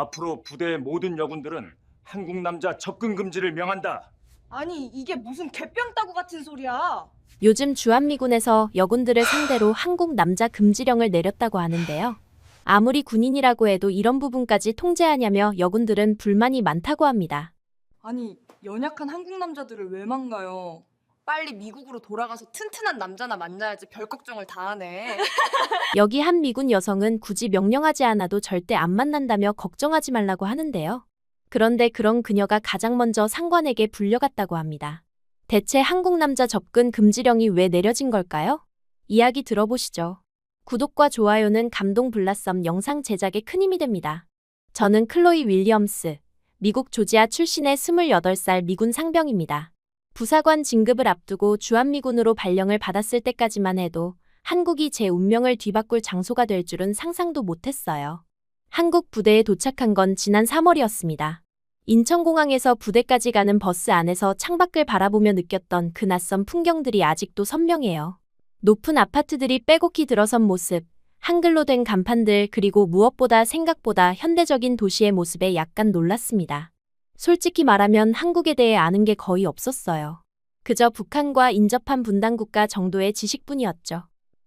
앞으로 부대의 모든 여군들은 한국 남자 접근 금지를 명한다. 아니, 이게 무슨 개병 따고 같은 소리야. 요즘 주한미군에서 여군들을 상대로 한국 남자 금지령을 내렸다고 하는데요. 아무리 군인이라고 해도 이런 부분까지 통제하냐며 여군들은 불만이 많다고 합니다. 아니, 연약한 한국 남자들을 왜 망가요? 빨리 미국으로 돌아가서 튼튼한 남자나 만나야지 별 걱정을 다 하네. 여기 한 미군 여성은 굳이 명령하지 않아도 절대 안 만난다며 걱정하지 말라고 하는데요. 그런데 그런 그녀가 가장 먼저 상관에게 불려갔다고 합니다. 대체 한국 남자 접근 금지령이 왜 내려진 걸까요? 이야기 들어보시죠. 구독과 좋아요는 감동 블라썸 영상 제작에 큰 힘이 됩니다. 저는 클로이 윌리엄스, 미국 조지아 출신의 28살 미군 상병입니다. 부사관 진급을 앞두고 주한미군으로 발령을 받았을 때까지만 해도 한국이 제 운명을 뒤바꿀 장소가 될 줄은 상상도 못했어요. 한국 부대에 도착한 건 지난 3월이었습니다. 인천공항에서 부대까지 가는 버스 안에서 창밖을 바라보며 느꼈던 그 낯선 풍경들이 아직도 선명해요. 높은 아파트들이 빼곡히 들어선 모습, 한글로 된 간판들, 그리고 무엇보다 생각보다 현대적인 도시의 모습에 약간 놀랐습니다. 솔직히 말하면 한국에 대해 아는 게 거의 없었어요. 그저 북한과 인접한 분단국가 정도의 지식뿐이었죠.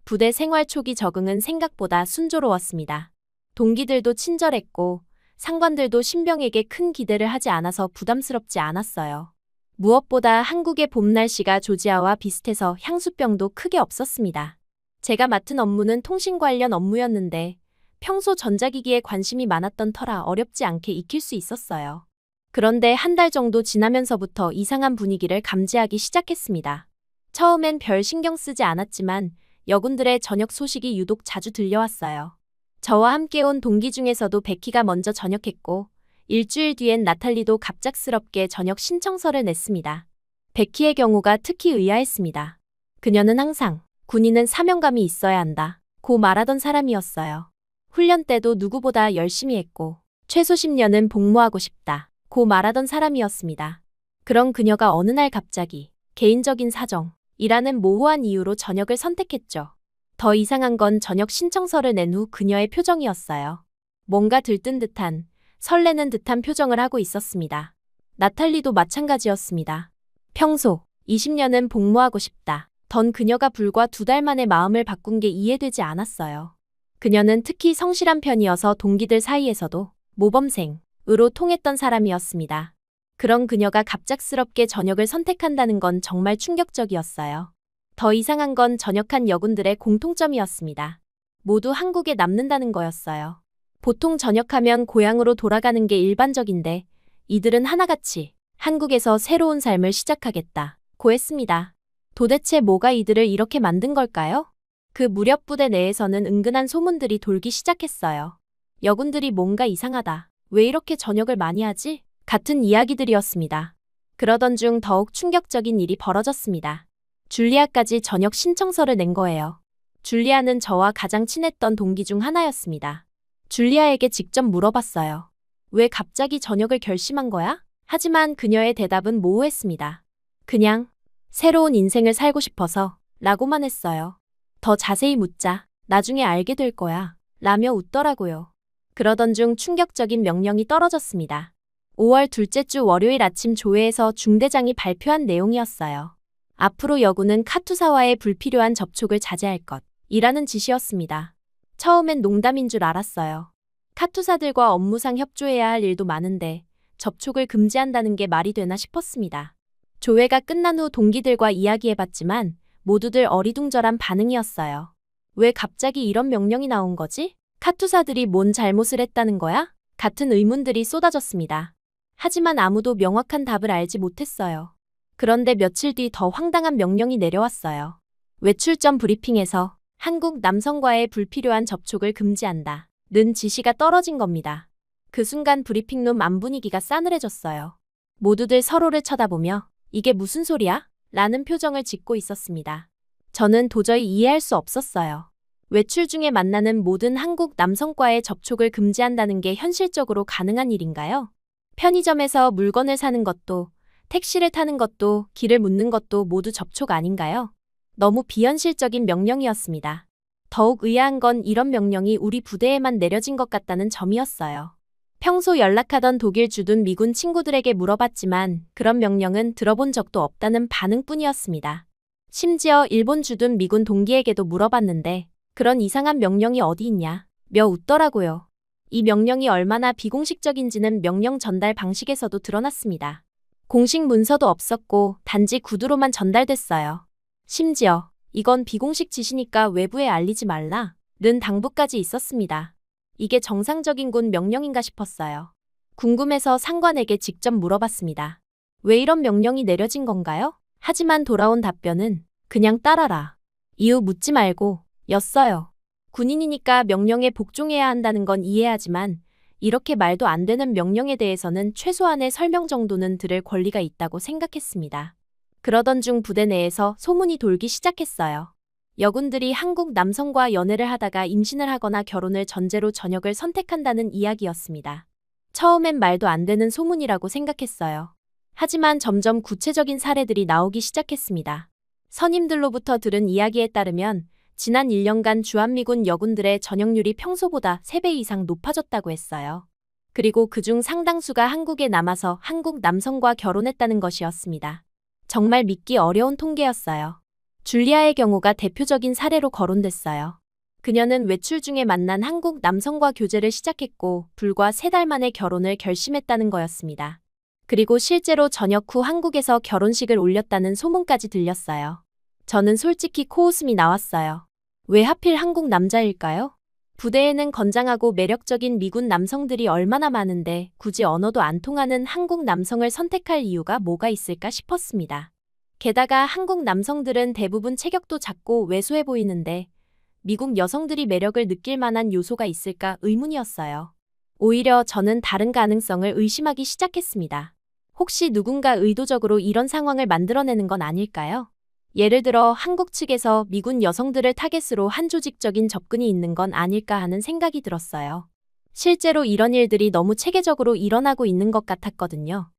부대 생활 초기 적응은 생각보다 순조로웠습니다. 동기들도 친절했고 상관들도 신병에게 큰 기대를 하지 않아서 부담스럽지 않았어요. 무엇보다 한국의 봄 날씨가 조지아와 비슷해서 향수병도 크게 없었습니다. 제가 맡은 업무는 통신 관련 업무였는데 평소 전자기기에 관심이 많았던 터라 어렵지 않게 익힐 수 있었어요. 그런데 한 달 정도 지나면서부터 이상한 분위기를 감지하기 시작했습니다. 처음엔 별 신경 쓰지 않았지만 여군들의 저녁 소식이 유독 자주 들려왔어요. 저와 함께 온 동기 중에서도 베키가 먼저 전역했고 일주일 뒤엔 나탈리도 갑작스럽게 전역 신청서를 냈습니다. 베키의 경우가 특히 의아했습니다. 그녀는 항상 군인은 사명감이 있어야 한다 고 말하던 사람이었어요. 훈련 때도 누구보다 열심히 했고 최소 10년은 복무하고 싶다 고 말하던 사람이었습니다. 그런 그녀가 어느 날 갑자기 개인적인 사정이라는 모호한 이유로 전역을 선택했죠. 더 이상한 건 전역 신청서를 낸 후 그녀의 표정이었어요. 뭔가 들뜬 듯한, 설레는 듯한 표정을 하고 있었습니다. 나탈리도 마찬가지였습니다. 평소 20년은 복무하고 싶다 던 그녀가 불과 2달 만에 마음을 바꾼 게 이해되지 않았어요. 그녀는 특히 성실한 편이어서 동기들 사이에서도 모범생으로 통했던 사람이었습니다. 그런 그녀가 갑작스럽게 전역을 선택한다는 건 정말 충격적이었어요. 더 이상한 건 전역한 여군들의 공통점이었습니다. 모두 한국에 남는다는 거였어요. 보통 전역하면 고향으로 돌아가는 게 일반적인데 이들은 하나같이 한국에서 새로운 삶을 시작하겠다고 했습니다. 도대체 뭐가 이들을 이렇게 만든 걸까요? 그 무렵 부대 내에서는 은근한 소문들이 돌기 시작했어요. 여군들이 뭔가 이상하다. 왜 이렇게 전역을 많이 하지? 같은 이야기들이었습니다. 그러던 중 더욱 충격적인 일이 벌어졌습니다. 줄리아까지 전역 신청서를 낸 거예요. 줄리아는 저와 가장 친했던 동기 중 하나였습니다. 줄리아에게 직접 물어봤어요. 왜 갑자기 전역을 결심한 거야? 하지만 그녀의 대답은 모호했습니다. 그냥 새로운 인생을 살고 싶어서 라고만 했어요. 더 자세히 묻자 나중에 알게 될 거야 라며 웃더라고요. 그러던 중 충격적인 명령이 떨어졌습니다. 5월 둘째 주 월요일 아침 조회에서 중대장이 발표한 내용이었어요. 앞으로 여군은 카투사와의 불필요한 접촉을 자제할 것이라는 지시였습니다. 처음엔 농담인 줄 알았어요. 카투사들과 업무상 협조해야 할 일도 많은데 접촉을 금지한다는 게 말이 되나 싶었습니다. 조회가 끝난 후 동기들과 이야기해봤지만 모두들 어리둥절한 반응이었어요. 왜 갑자기 이런 명령이 나온 거지? 카투사들이 뭔 잘못을 했다는 거야? 같은 의문들이 쏟아졌습니다. 하지만 아무도 명확한 답을 알지 못했어요. 그런데 며칠 뒤 더 황당한 명령이 내려왔어요. 외출전 브리핑에서 한국 남성과의 불필요한 접촉을 금지한다 는 지시가 떨어진 겁니다. 그 순간 브리핑룸 안 분위기가 싸늘해졌어요. 모두들 서로를 쳐다보며 이게 무슨 소리야? 라는 표정을 짓고 있었습니다. 저는 도저히 이해할 수 없었어요. 외출 중에 만나는 모든 한국 남성과의 접촉을 금지한다는 게 현실적으로 가능한 일인가요? 편의점에서 물건을 사는 것도, 택시를 타는 것도, 길을 묻는 것도 모두 접촉 아닌가요? 너무 비현실적인 명령이었습니다. 더욱 의아한 건 이런 명령이 우리 부대에만 내려진 것 같다는 점이었어요. 평소 연락하던 독일 주둔 미군 친구들에게 물어봤지만 그런 명령은 들어본 적도 없다는 반응뿐이었습니다. 심지어 일본 주둔 미군 동기에게도 물어봤는데 그런 이상한 명령이 어디 있냐 며 웃더라고요. 이 명령이 얼마나 비공식적인지는 명령 전달 방식에서도 드러났습니다. 공식 문서도 없었고 단지 구두로만 전달됐어요. 심지어 이건 비공식 지시니까 외부에 알리지 말라 는 당부까지 있었습니다. 이게 정상적인 군 명령인가 싶었어요. 궁금해서 상관에게 직접 물어봤습니다. 왜 이런 명령이 내려진 건가요? 하지만 돌아온 답변은 그냥 따라라. 이유 묻지 말고 였어요. 군인이니까 명령에 복종해야 한다는 건 이해하지만 이렇게 말도 안 되는 명령에 대해서는 최소한의 설명 정도는 들을 권리가 있다고 생각했습니다. 그러던 중 부대 내에서 소문이 돌기 시작했어요. 여군들이 한국 남성과 연애를 하다가 임신을 하거나 결혼을 전제로 전역을 선택한다는 이야기였습니다. 처음엔 말도 안 되는 소문이라고 생각했어요. 하지만 점점 구체적인 사례들이 나오기 시작했습니다. 선임들로부터 들은 이야기에 따르면 지난 1년간 주한미군 여군들의 전역률이 평소보다 3배 이상 높아졌다고 했어요. 그리고 그중 상당수가 한국에 남아서 한국 남성과 결혼했다는 것이었습니다. 정말 믿기 어려운 통계였어요. 줄리아의 경우가 대표적인 사례로 거론됐어요. 그녀는 외출 중에 만난 한국 남성과 교제를 시작했고 불과 3달 만에 결혼을 결심했다는 거였습니다. 그리고 실제로 전역 후 한국에서 결혼식을 올렸다는 소문까지 들렸어요. 저는 솔직히 코웃음이 나왔어요. 왜 하필 한국 남자일까요? 부대에는 건장하고 매력적인 미군 남성들이 얼마나 많은데 굳이 언어도 안 통하는 한국 남성을 선택할 이유가 뭐가 있을까 싶었습니다. 게다가 한국 남성들은 대부분 체격도 작고 왜소해 보이는데 미국 여성들이 매력을 느낄 만한 요소가 있을까 의문이었어요. 오히려 저는 다른 가능성을 의심하기 시작했습니다. 혹시 누군가 의도적으로 이런 상황을 만들어내는 건 아닐까요? 예를 들어 한국 측에서 미군 여성들을 타겟으로 한 조직적인 접근이 있는 건 아닐까 하는 생각이 들었어요. 실제로 이런 일들이 너무 체계적으로 일어나고 있는 것 같았거든요.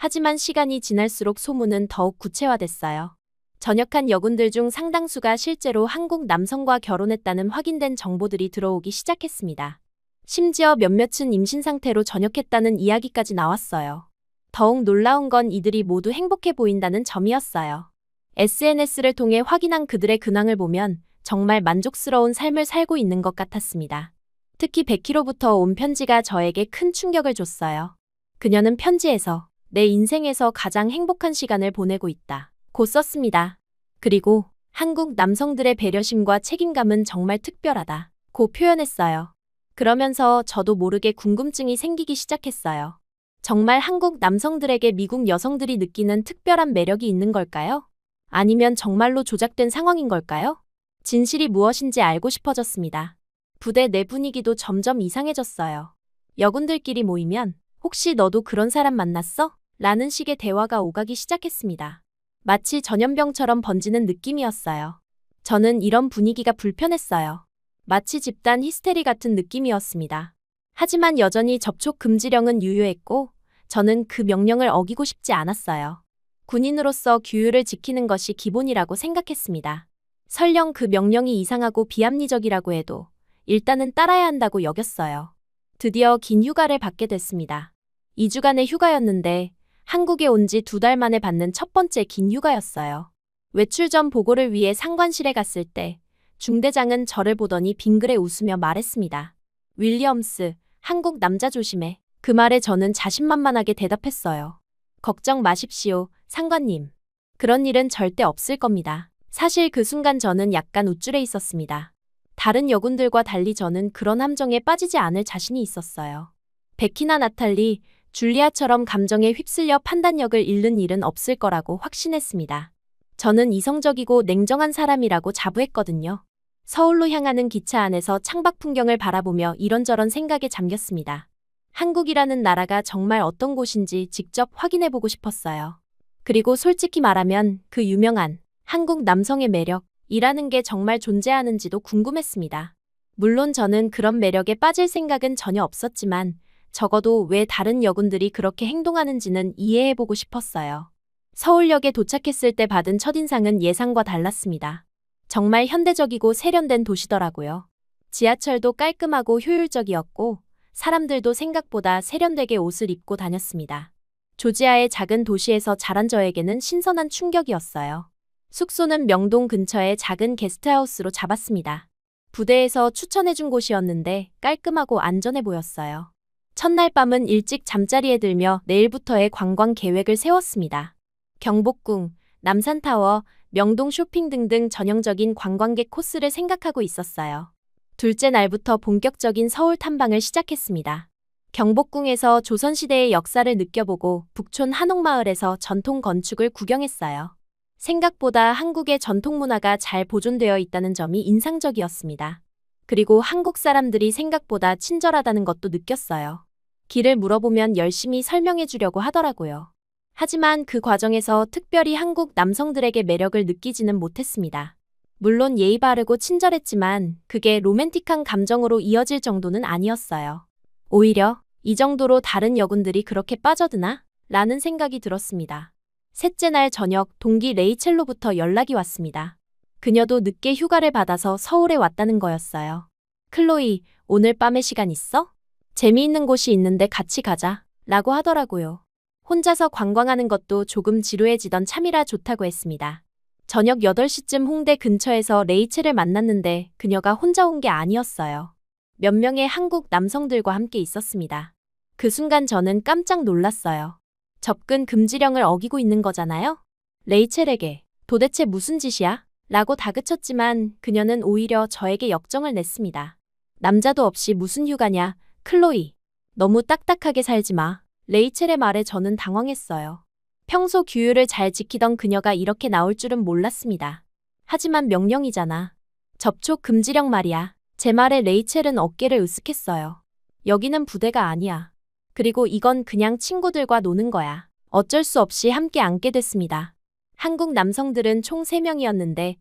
하지만 시간이 지날수록 소문은 더욱 구체화됐어요. 전역한 여군들 중 상당수가 실제로 한국 남성과 결혼했다는 확인된 정보들이 들어오기 시작했습니다. 심지어 몇몇은 임신 상태로 전역했다는 이야기까지 나왔어요. 더욱 놀라운 건 이들이 모두 행복해 보인다는 점이었어요. SNS를 통해 확인한 그들의 근황을 보면 정말 만족스러운 삶을 살고 있는 것 같았습니다. 특히 100km부터 온 편지가 저에게 큰 충격을 줬어요. 그녀는 편지에서 내 인생에서 가장 행복한 시간을 보내고 있다 고 썼습니다. 그리고 한국 남성들의 배려심과 책임감은 정말 특별하다 고 표현했어요. 그러면서 저도 모르게 궁금증이 생기기 시작했어요. 정말 한국 남성들에게 미국 여성들이 느끼는 특별한 매력이 있는 걸까요? 아니면 정말로 조작된 상황인 걸까요? 진실이 무엇인지 알고 싶어졌습니다. 부대 내 분위기도 점점 이상해졌어요. 여군들끼리 모이면 혹시 너도 그런 사람 만났어? 라는 식의 대화가 오가기 시작했습니다. 마치 전염병처럼 번지는 느낌이었어요. 저는 이런 분위기가 불편했어요. 마치 집단 히스테리 같은 느낌이었습니다. 하지만 여전히 접촉 금지령은 유효했고 저는 그 명령을 어기고 싶지 않았어요. 군인으로서 규율을 지키는 것이 기본이라고 생각했습니다. 설령 그 명령이 이상하고 비합리적이라고 해도 일단은 따라야 한다고 여겼어요. 드디어 긴 휴가를 받게 됐습니다. 2주간의 휴가였는데 한국에 온 지 2달 만에 받는 첫 번째 긴 휴가였어요. 외출 전 보고를 위해 상관실에 갔을 때 중대장은 저를 보더니 빙그레 웃으며 말했습니다. 윌리엄스, 한국 남자 조심해. 그 말에 저는 자신만만하게 대답했어요. 걱정 마십시오, 상관님. 그런 일은 절대 없을 겁니다. 사실 그 순간 저는 약간 우쭐해 있었습니다. 다른 여군들과 달리 저는 그런 함정에 빠지지 않을 자신이 있었어요. 베키나 나탈리, 줄리아처럼 감정에 휩쓸려 판단력을 잃는 일은 없을 거라고 확신했습니다. 저는 이성적이고 냉정한 사람이라고 자부했거든요. 서울로 향하는 기차 안에서 창밖 풍경을 바라보며 이런저런 생각에 잠겼습니다. 한국이라는 나라가 정말 어떤 곳인지 직접 확인해보고 싶었어요. 그리고 솔직히 말하면 그 유명한 한국 남성의 매력이라는 게 정말 존재하는지도 궁금했습니다. 물론 저는 그런 매력에 빠질 생각은 전혀 없었지만 적어도 왜 다른 여군들이 그렇게 행동하는지는 이해해보고 싶었어요. 서울역에 도착했을 때 받은 첫인상은 예상과 달랐습니다. 정말 현대적이고 세련된 도시더라고요. 지하철도 깔끔하고 효율적이었고 사람들도 생각보다 세련되게 옷을 입고 다녔습니다. 조지아의 작은 도시에서 자란 저에게는 신선한 충격이었어요. 숙소는 명동 근처의 작은 게스트하우스로 잡았습니다. 부대에서 추천해준 곳이었는데 깔끔하고 안전해 보였어요. 첫날 밤은 일찍 잠자리에 들며 내일부터의 관광 계획을 세웠습니다. 경복궁, 남산타워, 명동 쇼핑 등등 전형적인 관광객 코스를 생각하고 있었어요. 둘째 날부터 본격적인 서울 탐방을 시작했습니다. 경복궁에서 조선시대의 역사를 느껴보고 북촌 한옥마을에서 전통 건축을 구경했어요. 생각보다 한국의 전통 문화가 잘 보존되어 있다는 점이 인상적이었습니다. 그리고 한국 사람들이 생각보다 친절하다는 것도 느꼈어요. 길을 물어보면 열심히 설명해 주려고 하더라고요. 하지만 그 과정에서 특별히 한국 남성들에게 매력을 느끼지는 못했습니다. 물론 예의 바르고 친절했지만 그게 로맨틱한 감정으로 이어질 정도는 아니었어요. 오히려 이 정도로 다른 여군들이 그렇게 빠져드나? 라는 생각이 들었습니다. 셋째 날 저녁 동기 레이첼로부터 연락이 왔습니다. 그녀도 늦게 휴가를 받아서 서울에 왔다는 거였어요. 클로이, 오늘 밤에 시간 있어? 재미있는 곳이 있는데 같이 가자. 라고 하더라고요. 혼자서 관광하는 것도 조금 지루해지던 참이라 좋다고 했습니다. 저녁 8시쯤 홍대 근처에서 레이첼을 만났는데 그녀가 혼자 온 게 아니었어요. 몇 명의 한국 남성들과 함께 있었습니다. 그 순간 저는 깜짝 놀랐어요. 접근 금지령을 어기고 있는 거잖아요? 레이첼에게 도대체 무슨 짓이야? 라고 다그쳤지만 그녀는 오히려 저에게 역정을 냈습니다. 남자도 없이 무슨 휴가냐? 클로이, 너무 딱딱하게 살지 마. 레이첼의 말에 저는 당황했어요. 평소 규율을 잘 지키던 그녀가 이렇게 나올 줄은 몰랐습니다. 하지만 명령이잖아. 접촉 금지령 말이야. 제 말에 레이첼은 어깨를 으쓱했어요. 여기는 부대가 아니야. 그리고 이건 그냥 친구들과 노는 거야. 어쩔 수 없이 함께 앉게 됐습니다. 한국 남성들은 총 3명이었는데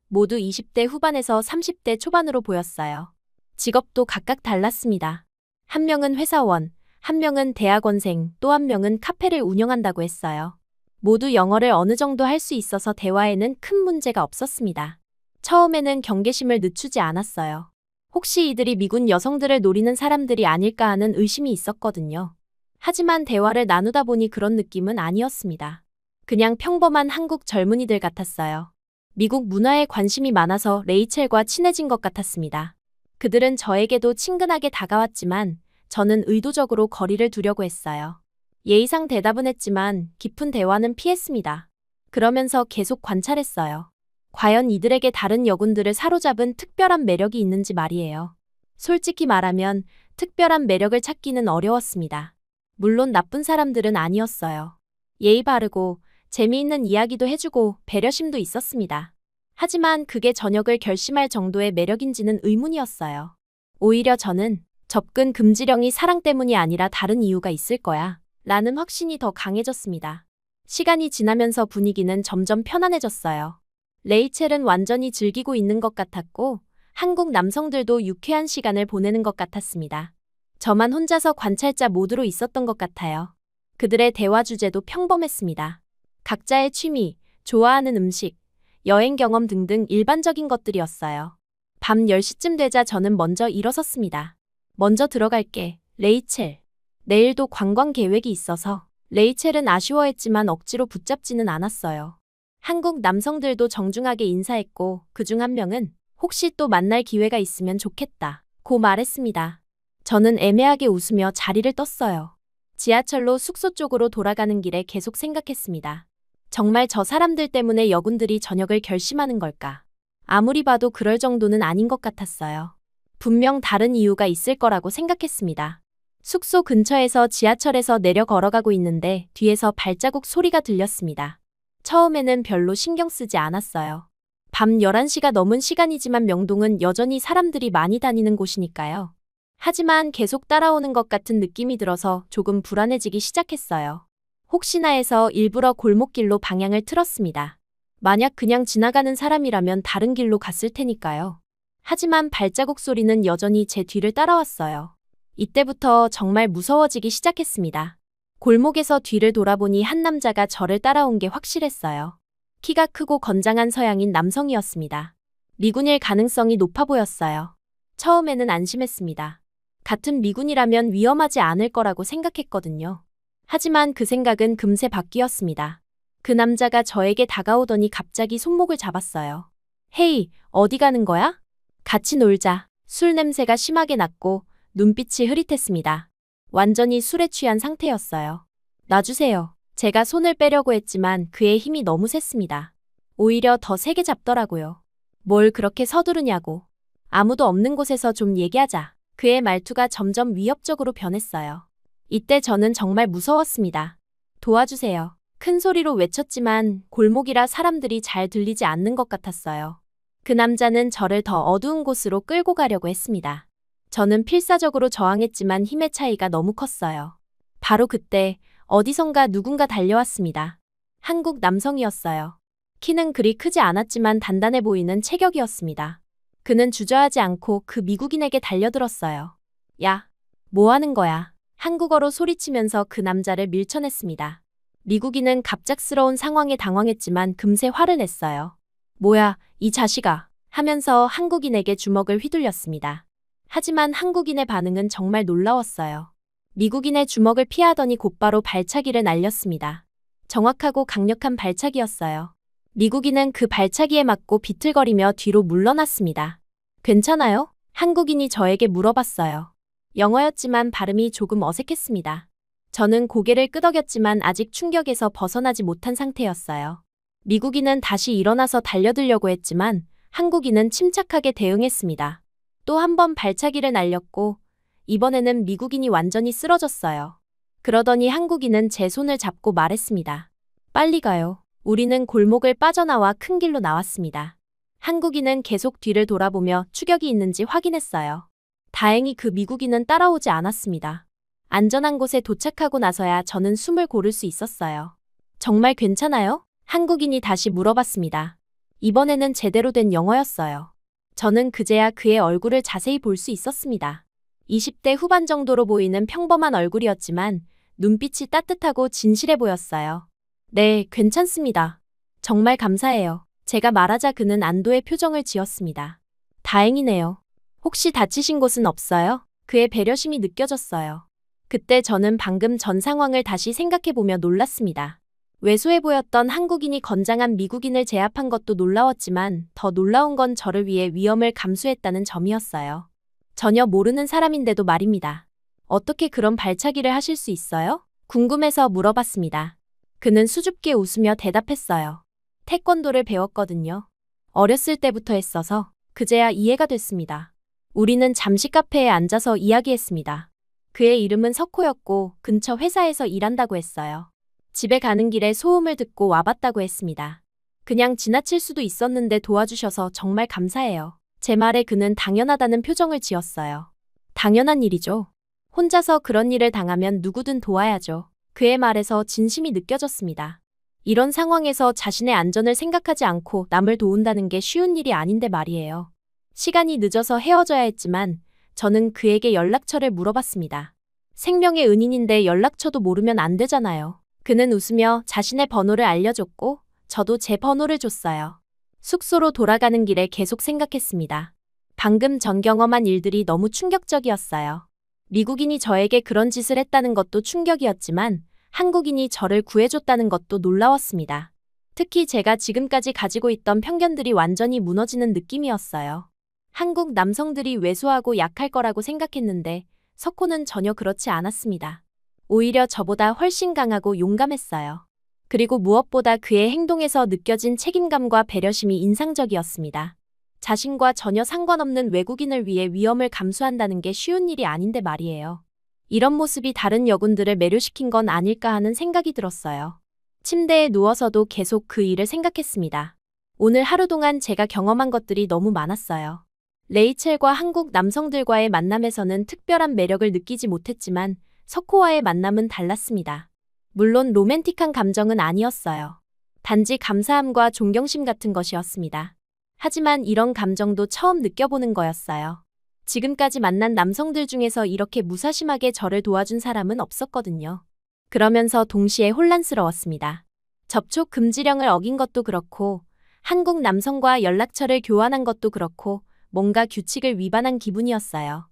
모두 20대 후반에서 30대 초반으로 보였어요. 직업도 각각 달랐습니다. 한 명은 회사원, 한 명은 대학원생, 또 한 명은 카페를 운영한다고 했어요. 모두 영어를 어느 정도 할 수 있어서 대화에는 큰 문제가 없었습니다. 처음에는 경계심을 늦추지 않았어요. 혹시 이들이 미군 여성들을 노리는 사람들이 아닐까 하는 의심이 있었거든요. 하지만 대화를 나누다 보니 그런 느낌은 아니었습니다. 그냥 평범한 한국 젊은이들 같았어요. 미국 문화에 관심이 많아서 레이첼과 친해진 것 같았습니다. 그들은 저에게도 친근하게 다가왔지만 저는 의도적으로 거리를 두려고 했어요. 예의상 대답은 했지만 깊은 대화는 피했습니다. 그러면서 계속 관찰했어요. 과연 이들에게 다른 여군들을 사로잡은 특별한 매력이 있는지 말이에요. 솔직히 말하면 특별한 매력을 찾기는 어려웠습니다. 물론 나쁜 사람들은 아니었어요. 예의 바르고 재미있는 이야기도 해주고 배려심도 있었습니다. 하지만 그게 저녁을 결심할 정도의 매력인지는 의문이었어요. 오히려 저는 접근 금지령이 사랑 때문이 아니라 다른 이유가 있을 거야 라는 확신이 더 강해졌습니다. 시간이 지나면서 분위기는 점점 편안해졌어요. 레이첼은 완전히 즐기고 있는 것 같았고 한국 남성들도 유쾌한 시간을 보내는 것 같았습니다. 저만 혼자서 관찰자 모드로 있었던 것 같아요. 그들의 대화 주제도 평범했습니다. 각자의 취미, 좋아하는 음식, 여행 경험 등등 일반적인 것들이었어요. 밤 10시쯤 되자 저는 먼저 일어섰습니다. 먼저 들어갈게, 레이첼. 내일도 관광 계획이 있어서. 레이첼은 아쉬워했지만 억지로 붙잡지는 않았어요. 한국 남성들도 정중하게 인사했고 그중 한 명은 혹시 또 만날 기회가 있으면 좋겠다 고 말했습니다. 저는 애매하게 웃으며 자리를 떴어요. 지하철로 숙소 쪽으로 돌아가는 길에 계속 생각했습니다. 정말 저 사람들 때문에 여군들이 전역을 결심하는 걸까? 아무리 봐도 그럴 정도는 아닌 것 같았어요. 분명 다른 이유가 있을 거라고 생각했습니다. 숙소 근처에서 지하철에서 내려 걸어가고 있는데 뒤에서 발자국 소리가 들렸습니다. 처음에는 별로 신경 쓰지 않았어요. 밤 11시가 넘은 시간이지만 명동은 여전히 사람들이 많이 다니는 곳이니까요. 하지만 계속 따라오는 것 같은 느낌이 들어서 조금 불안해지기 시작했어요. 혹시나 해서 일부러 골목길로 방향을 틀었습니다. 만약 그냥 지나가는 사람이라면 다른 길로 갔을 테니까요. 하지만 발자국 소리는 여전히 제 뒤를 따라왔어요. 이때부터 정말 무서워지기 시작했습니다. 골목에서 뒤를 돌아보니 한 남자가 저를 따라온 게 확실했어요. 키가 크고 건장한 서양인 남성이었습니다. 미군일 가능성이 높아 보였어요. 처음에는 안심했습니다. 같은 미군이라면 위험하지 않을 거라고 생각했거든요. 하지만 그 생각은 금세 바뀌었습니다. 그 남자가 저에게 다가오더니 갑자기 손목을 잡았어요. 헤이, 어디 가는 거야? 같이 놀자. 술 냄새가 심하게 났고 눈빛이 흐릿했습니다. 완전히 술에 취한 상태였어요. 놔주세요. 제가 손을 빼려고 했지만 그의 힘이 너무 셌습니다. 오히려 더 세게 잡더라고요. 뭘 그렇게 서두르냐고. 아무도 없는 곳에서 좀 얘기하자. 그의 말투가 점점 위협적으로 변했어요. 이때 저는 정말 무서웠습니다. 도와주세요. 큰 소리로 외쳤지만 골목이라 사람들이 잘 들리지 않는 것 같았어요. 그 남자는 저를 더 어두운 곳으로 끌고 가려고 했습니다. 저는 필사적으로 저항했지만 힘의 차이가 너무 컸어요. 바로 그때 어디선가 누군가 달려왔습니다. 한국 남성이었어요. 키는 그리 크지 않았지만 단단해 보이는 체격이었습니다. 그는 주저하지 않고 그 미국인에게 달려들었어요. 야, 뭐 하는 거야? 한국어로 소리치면서 그 남자를 밀쳐냈습니다. 미국인은 갑작스러운 상황에 당황했지만 금세 화를 냈어요. 뭐야, 이 자식아, 하면서 한국인에게 주먹을 휘둘렸습니다. 하지만 한국인의 반응은 정말 놀라웠어요. 미국인의 주먹을 피하더니 곧바로 발차기를 날렸습니다. 정확하고 강력한 발차기였어요. 미국인은 그 발차기에 맞고 비틀거리며 뒤로 물러났습니다. 괜찮아요? 한국인이 저에게 물어봤어요. 영어였지만 발음이 조금 어색했습니다. 저는 고개를 끄덕였지만 아직 충격에서 벗어나지 못한 상태였어요. 미국인은 다시 일어나서 달려들려고 했지만 한국인은 침착하게 대응했습니다. 또 한 번 발차기를 날렸고 이번에는 미국인이 완전히 쓰러졌어요. 그러더니 한국인은 제 손을 잡고 말했습니다. 빨리 가요. 우리는 골목을 빠져나와 큰 길로 나왔습니다. 한국인은 계속 뒤를 돌아보며 추격이 있는지 확인했어요. 다행히 그 미국인은 따라오지 않았습니다. 안전한 곳에 도착하고 나서야 저는 숨을 고를 수 있었어요. 정말 괜찮아요? 한국인이 다시 물어봤습니다. 이번에는 제대로 된 영어였어요. 저는 그제야 그의 얼굴을 자세히 볼 수 있었습니다. 20대 후반 정도로 보이는 평범한 얼굴이었지만 눈빛이 따뜻하고 진실해 보였어요. 네, 괜찮습니다. 정말 감사해요. 제가 말하자 그는 안도의 표정을 지었습니다. 다행이네요. 혹시 다치신 곳은 없어요? 그의 배려심이 느껴졌어요. 그때 저는 방금 전 상황을 다시 생각해보며 놀랐습니다. 왜소해 보였던 한국인이 건장한 미국인을 제압한 것도 놀라웠지만 더 놀라운 건 저를 위해 위험을 감수했다는 점이었어요. 전혀 모르는 사람인데도 말입니다. 어떻게 그런 발차기를 하실 수 있어요? 궁금해서 물어봤습니다. 그는 수줍게 웃으며 대답했어요. 태권도를 배웠거든요. 어렸을 때부터 했어서 그제야 이해가 됐습니다. 우리는 잠시 카페에 앉아서 이야기했습니다. 그의 이름은 석호였고 근처 회사에서 일한다고 했어요. 집에 가는 길에 소음을 듣고 와봤다고 했습니다. 그냥 지나칠 수도 있었는데 도와주셔서 정말 감사해요. 제 말에 그는 당연하다는 표정을 지었어요. 당연한 일이죠. 혼자서 그런 일을 당하면 누구든 도와야죠. 그의 말에서 진심이 느껴졌습니다. 이런 상황에서 자신의 안전을 생각하지 않고 남을 도운다는 게 쉬운 일이 아닌데 말이에요. 시간이 늦어서 헤어져야 했지만 저는 그에게 연락처를 물어봤습니다. 생명의 은인인데 연락처도 모르면 안 되잖아요. 그는 웃으며 자신의 번호를 알려줬고 저도 제 번호를 줬어요. 숙소로 돌아가는 길에 계속 생각했습니다. 방금 전 경험한 일들이 너무 충격적이었어요. 미국인이 저에게 그런 짓을 했다는 것도 충격이었지만 한국인이 저를 구해줬다는 것도 놀라웠습니다. 특히 제가 지금까지 가지고 있던 편견들이 완전히 무너지는 느낌이었어요. 한국 남성들이 왜소하고 약할 거라고 생각했는데 석호는 전혀 그렇지 않았습니다. 오히려 저보다 훨씬 강하고 용감했어요. 그리고 무엇보다 그의 행동에서 느껴진 책임감과 배려심이 인상적이었습니다. 자신과 전혀 상관없는 외국인을 위해 위험을 감수한다는 게 쉬운 일이 아닌데 말이에요. 이런 모습이 다른 여군들을 매료시킨 건 아닐까 하는 생각이 들었어요. 침대에 누워서도 계속 그 일을 생각했습니다. 오늘 하루 동안 제가 경험한 것들이 너무 많았어요. 레이첼과 한국 남성들과의 만남에서는 특별한 매력을 느끼지 못했지만 석호와의 만남은 달랐습니다. 물론 로맨틱한 감정은 아니었어요. 단지 감사함과 존경심 같은 것이었습니다. 하지만 이런 감정도 처음 느껴보는 거였어요. 지금까지 만난 남성들 중에서 이렇게 무사심하게 저를 도와준 사람은 없었거든요. 그러면서 동시에 혼란스러웠습니다. 접촉 금지령을 어긴 것도 그렇고 한국 남성과 연락처를 교환한 것도 그렇고 뭔가 규칙을 위반한 기분이었어요.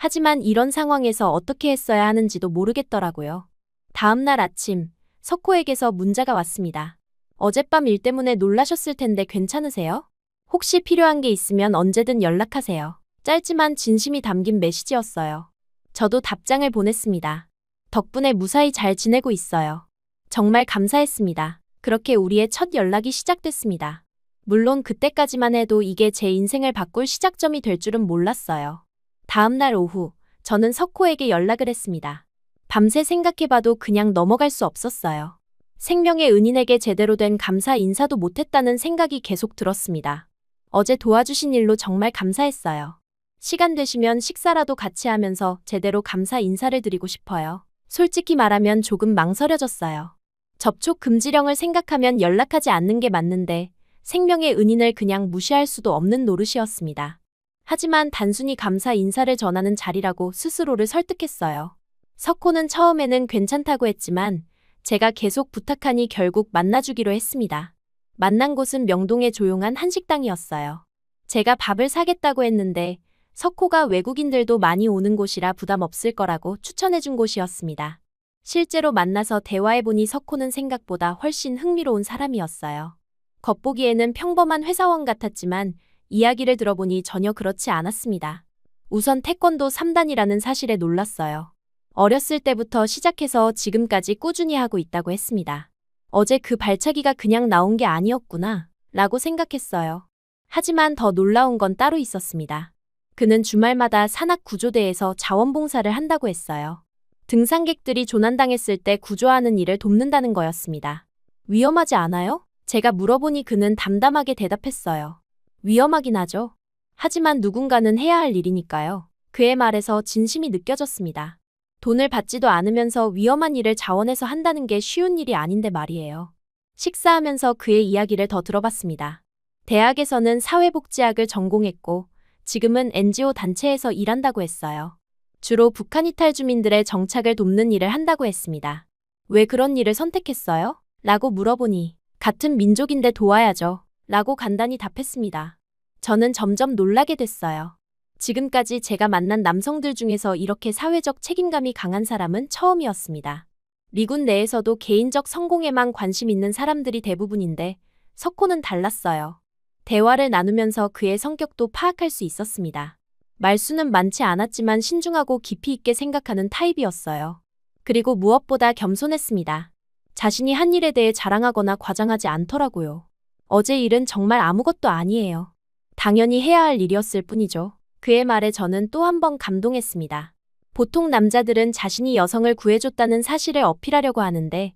하지만 이런 상황에서 어떻게 했어야 하는지도 모르겠더라고요. 다음 날 아침, 석호에게서 문자가 왔습니다. 어젯밤 일 때문에 놀라셨을 텐데 괜찮으세요? 혹시 필요한 게 있으면 언제든 연락하세요. 짧지만 진심이 담긴 메시지였어요. 저도 답장을 보냈습니다. 덕분에 무사히 잘 지내고 있어요. 정말 감사했습니다. 그렇게 우리의 첫 연락이 시작됐습니다. 물론 그때까지만 해도 이게 제 인생을 바꿀 시작점이 될 줄은 몰랐어요. 다음 날 오후, 저는 석호에게 연락을 했습니다. 밤새 생각해봐도 그냥 넘어갈 수 없었어요. 생명의 은인에게 제대로 된 감사 인사도 못했다는 생각이 계속 들었습니다. 어제 도와주신 일로 정말 감사했어요. 시간 되시면 식사라도 같이 하면서 제대로 감사 인사를 드리고 싶어요. 솔직히 말하면 조금 망설여졌어요. 접촉 금지령을 생각하면 연락하지 않는 게 맞는데 생명의 은인을 그냥 무시할 수도 없는 노릇이었습니다. 하지만 단순히 감사 인사를 전하는 자리라고 스스로를 설득했어요. 석호는 처음에는 괜찮다고 했지만 제가 계속 부탁하니 결국 만나주기로 했습니다. 만난 곳은 명동의 조용한 한식당이었어요. 제가 밥을 사겠다고 했는데 석호가 외국인들도 많이 오는 곳이라 부담 없을 거라고 추천해준 곳이었습니다. 실제로 만나서 대화해보니 석호는 생각보다 훨씬 흥미로운 사람이었어요. 겉보기에는 평범한 회사원 같았지만 이야기를 들어보니 전혀 그렇지 않았습니다. 우선 태권도 3단이라는 사실에 놀랐어요. 어렸을 때부터 시작해서 지금까지 꾸준히 하고 있다고 했습니다. 어제 그 발차기가 그냥 나온 게 아니었구나 라고 생각했어요. 하지만 더 놀라운 건 따로 있었습니다. 그는 주말마다 산악구조대에서 자원봉사를 한다고 했어요. 등산객들이 조난당했을 때 구조하는 일을 돕는다는 거였습니다. 위험하지 않아요? 제가 물어보니 그는 담담하게 대답했어요. 위험하긴 하죠. 하지만 누군가는 해야 할 일이니까요. 그의 말에서 진심이 느껴졌습니다. 돈을 받지도 않으면서 위험한 일을 자원해서 한다는 게 쉬운 일이 아닌데 말이에요. 식사하면서 그의 이야기를 더 들어봤습니다. 대학에서는 사회복지학을 전공했고 지금은 NGO 단체에서 일한다고 했어요. 주로 북한 이탈 주민들의 정착을 돕는 일을 한다고 했습니다. 왜 그런 일을 선택했어요? 라고 물어보니 같은 민족인데 도와야죠. 라고 간단히 답했습니다. 저는 점점 놀라게 됐어요. 지금까지 제가 만난 남성들 중에서 이렇게 사회적 책임감이 강한 사람은 처음이었습니다. 미군 내에서도 개인적 성공에만 관심 있는 사람들이 대부분인데 석호는 달랐어요. 대화를 나누면서 그의 성격도 파악할 수 있었습니다. 말수는 많지 않았지만 신중하고 깊이 있게 생각하는 타입이었어요. 그리고 무엇보다 겸손했습니다. 자신이 한 일에 대해 자랑하거나 과장하지 않더라고요. 어제 일은 정말 아무것도 아니에요. 당연히 해야 할 일이었을 뿐이죠. 그의 말에 저는 또 한 번 감동했습니다. 보통 남자들은 자신이 여성을 구해줬다는 사실을 어필하려고 하는데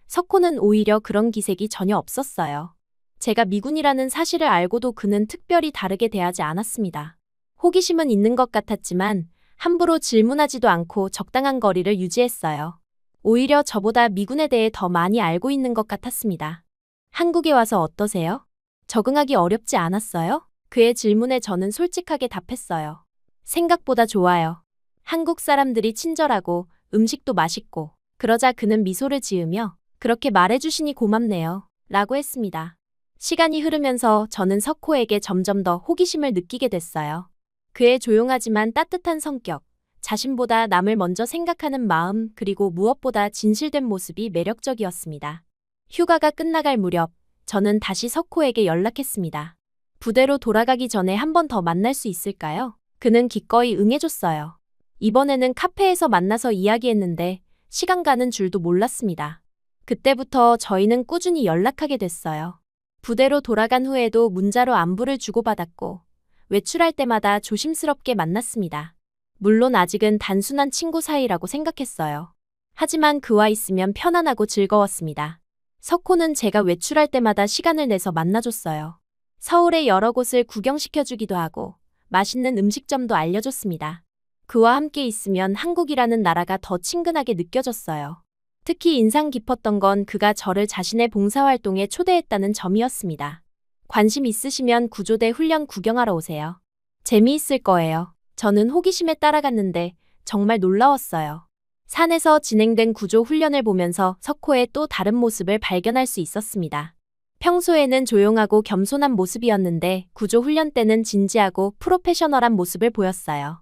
석호는 오히려 그런 기색이 전혀 없었어요. 제가 미군이라는 사실을 알고도 그는 특별히 다르게 대하지 않았습니다. 호기심은 있는 것 같았지만 함부로 질문하지도 않고 적당한 거리를 유지했어요. 오히려 저보다 미군에 대해 더 많이 알고 있는 것 같았습니다. 한국에 와서 어떠세요? 적응하기 어렵지 않았어요? 그의 질문에 저는 솔직하게 답했어요. 생각보다 좋아요. 한국 사람들이 친절하고 음식도 맛있고. 그러자 그는 미소를 지으며 그렇게 말해주시니 고맙네요. 라고 했습니다. 시간이 흐르면서 저는 석호에게 점점 더 호기심을 느끼게 됐어요. 그의 조용하지만 따뜻한 성격, 자신보다 남을 먼저 생각하는 마음, 그리고 무엇보다 진실된 모습이 매력적이었습니다. 휴가가 끝나갈 무렵, 저는 다시 석호에게 연락했습니다. 부대로 돌아가기 전에 한 번 더 만날 수 있을까요? 그는 기꺼이 응해줬어요. 이번에는 카페에서 만나서 이야기했는데 시간 가는 줄도 몰랐습니다. 그때부터 저희는 꾸준히 연락하게 됐어요. 부대로 돌아간 후에도 문자로 안부를 주고받았고 외출할 때마다 조심스럽게 만났습니다. 물론 아직은 단순한 친구 사이라고 생각했어요. 하지만 그와 있으면 편안하고 즐거웠습니다. 석호는 제가 외출할 때마다 시간을 내서 만나줬어요. 서울의 여러 곳을 구경시켜주기도 하고 맛있는 음식점도 알려줬습니다. 그와 함께 있으면 한국이라는 나라가 더 친근하게 느껴졌어요. 특히 인상 깊었던 건 그가 저를 자신의 봉사활동에 초대했다는 점이었습니다. 관심 있으시면 구조대 훈련 구경하러 오세요. 재미있을 거예요. 저는 호기심에 따라갔는데 정말 놀라웠어요. 산에서 진행된 구조 훈련을 보면서 석호의 또 다른 모습을 발견할 수 있었습니다. 평소에는 조용하고 겸손한 모습이었는데 구조 훈련 때는 진지하고 프로페셔널한 모습을 보였어요.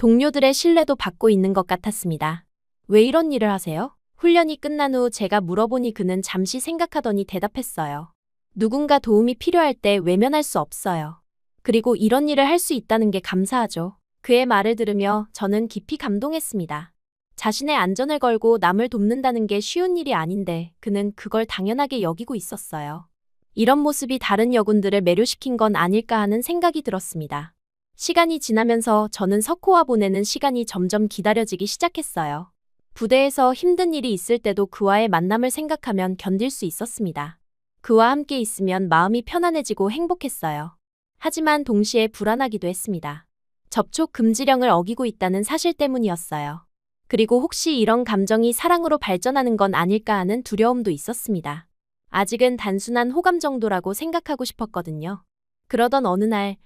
동료들의 신뢰도 받고 있는 것 같았습니다. 왜 이런 일을 하세요? 훈련이 끝난 후 제가 물어보니 그는 잠시 생각하더니 대답했어요. 누군가 도움이 필요할 때 외면할 수 없어요. 그리고 이런 일을 할 수 있다는 게 감사하죠. 그의 말을 들으며 저는 깊이 감동했습니다. 자신의 안전을 걸고 남을 돕는다는 게 쉬운 일이 아닌데 그는 그걸 당연하게 여기고 있었어요. 이런 모습이 다른 여군들을 매료시킨 건 아닐까 하는 생각이 들었습니다. 시간이 지나면서 저는 석호와 보내는 시간이 점점 기다려지기 시작했어요. 부대에서 힘든 일이 있을 때도 그와의 만남을 생각하면 견딜 수 있었습니다. 그와 함께 있으면 마음이 편안해지고 행복했어요. 하지만 동시에 불안하기도 했습니다. 접촉 금지령을 어기고 있다는 사실 때문이었어요. 그리고 혹시 이런 감정이 사랑으로 발전하는 건 아닐까 하는 두려움도 있었습니다. 아직은 단순한 호감 정도라고 생각하고 싶었거든요. 그러던 어느 날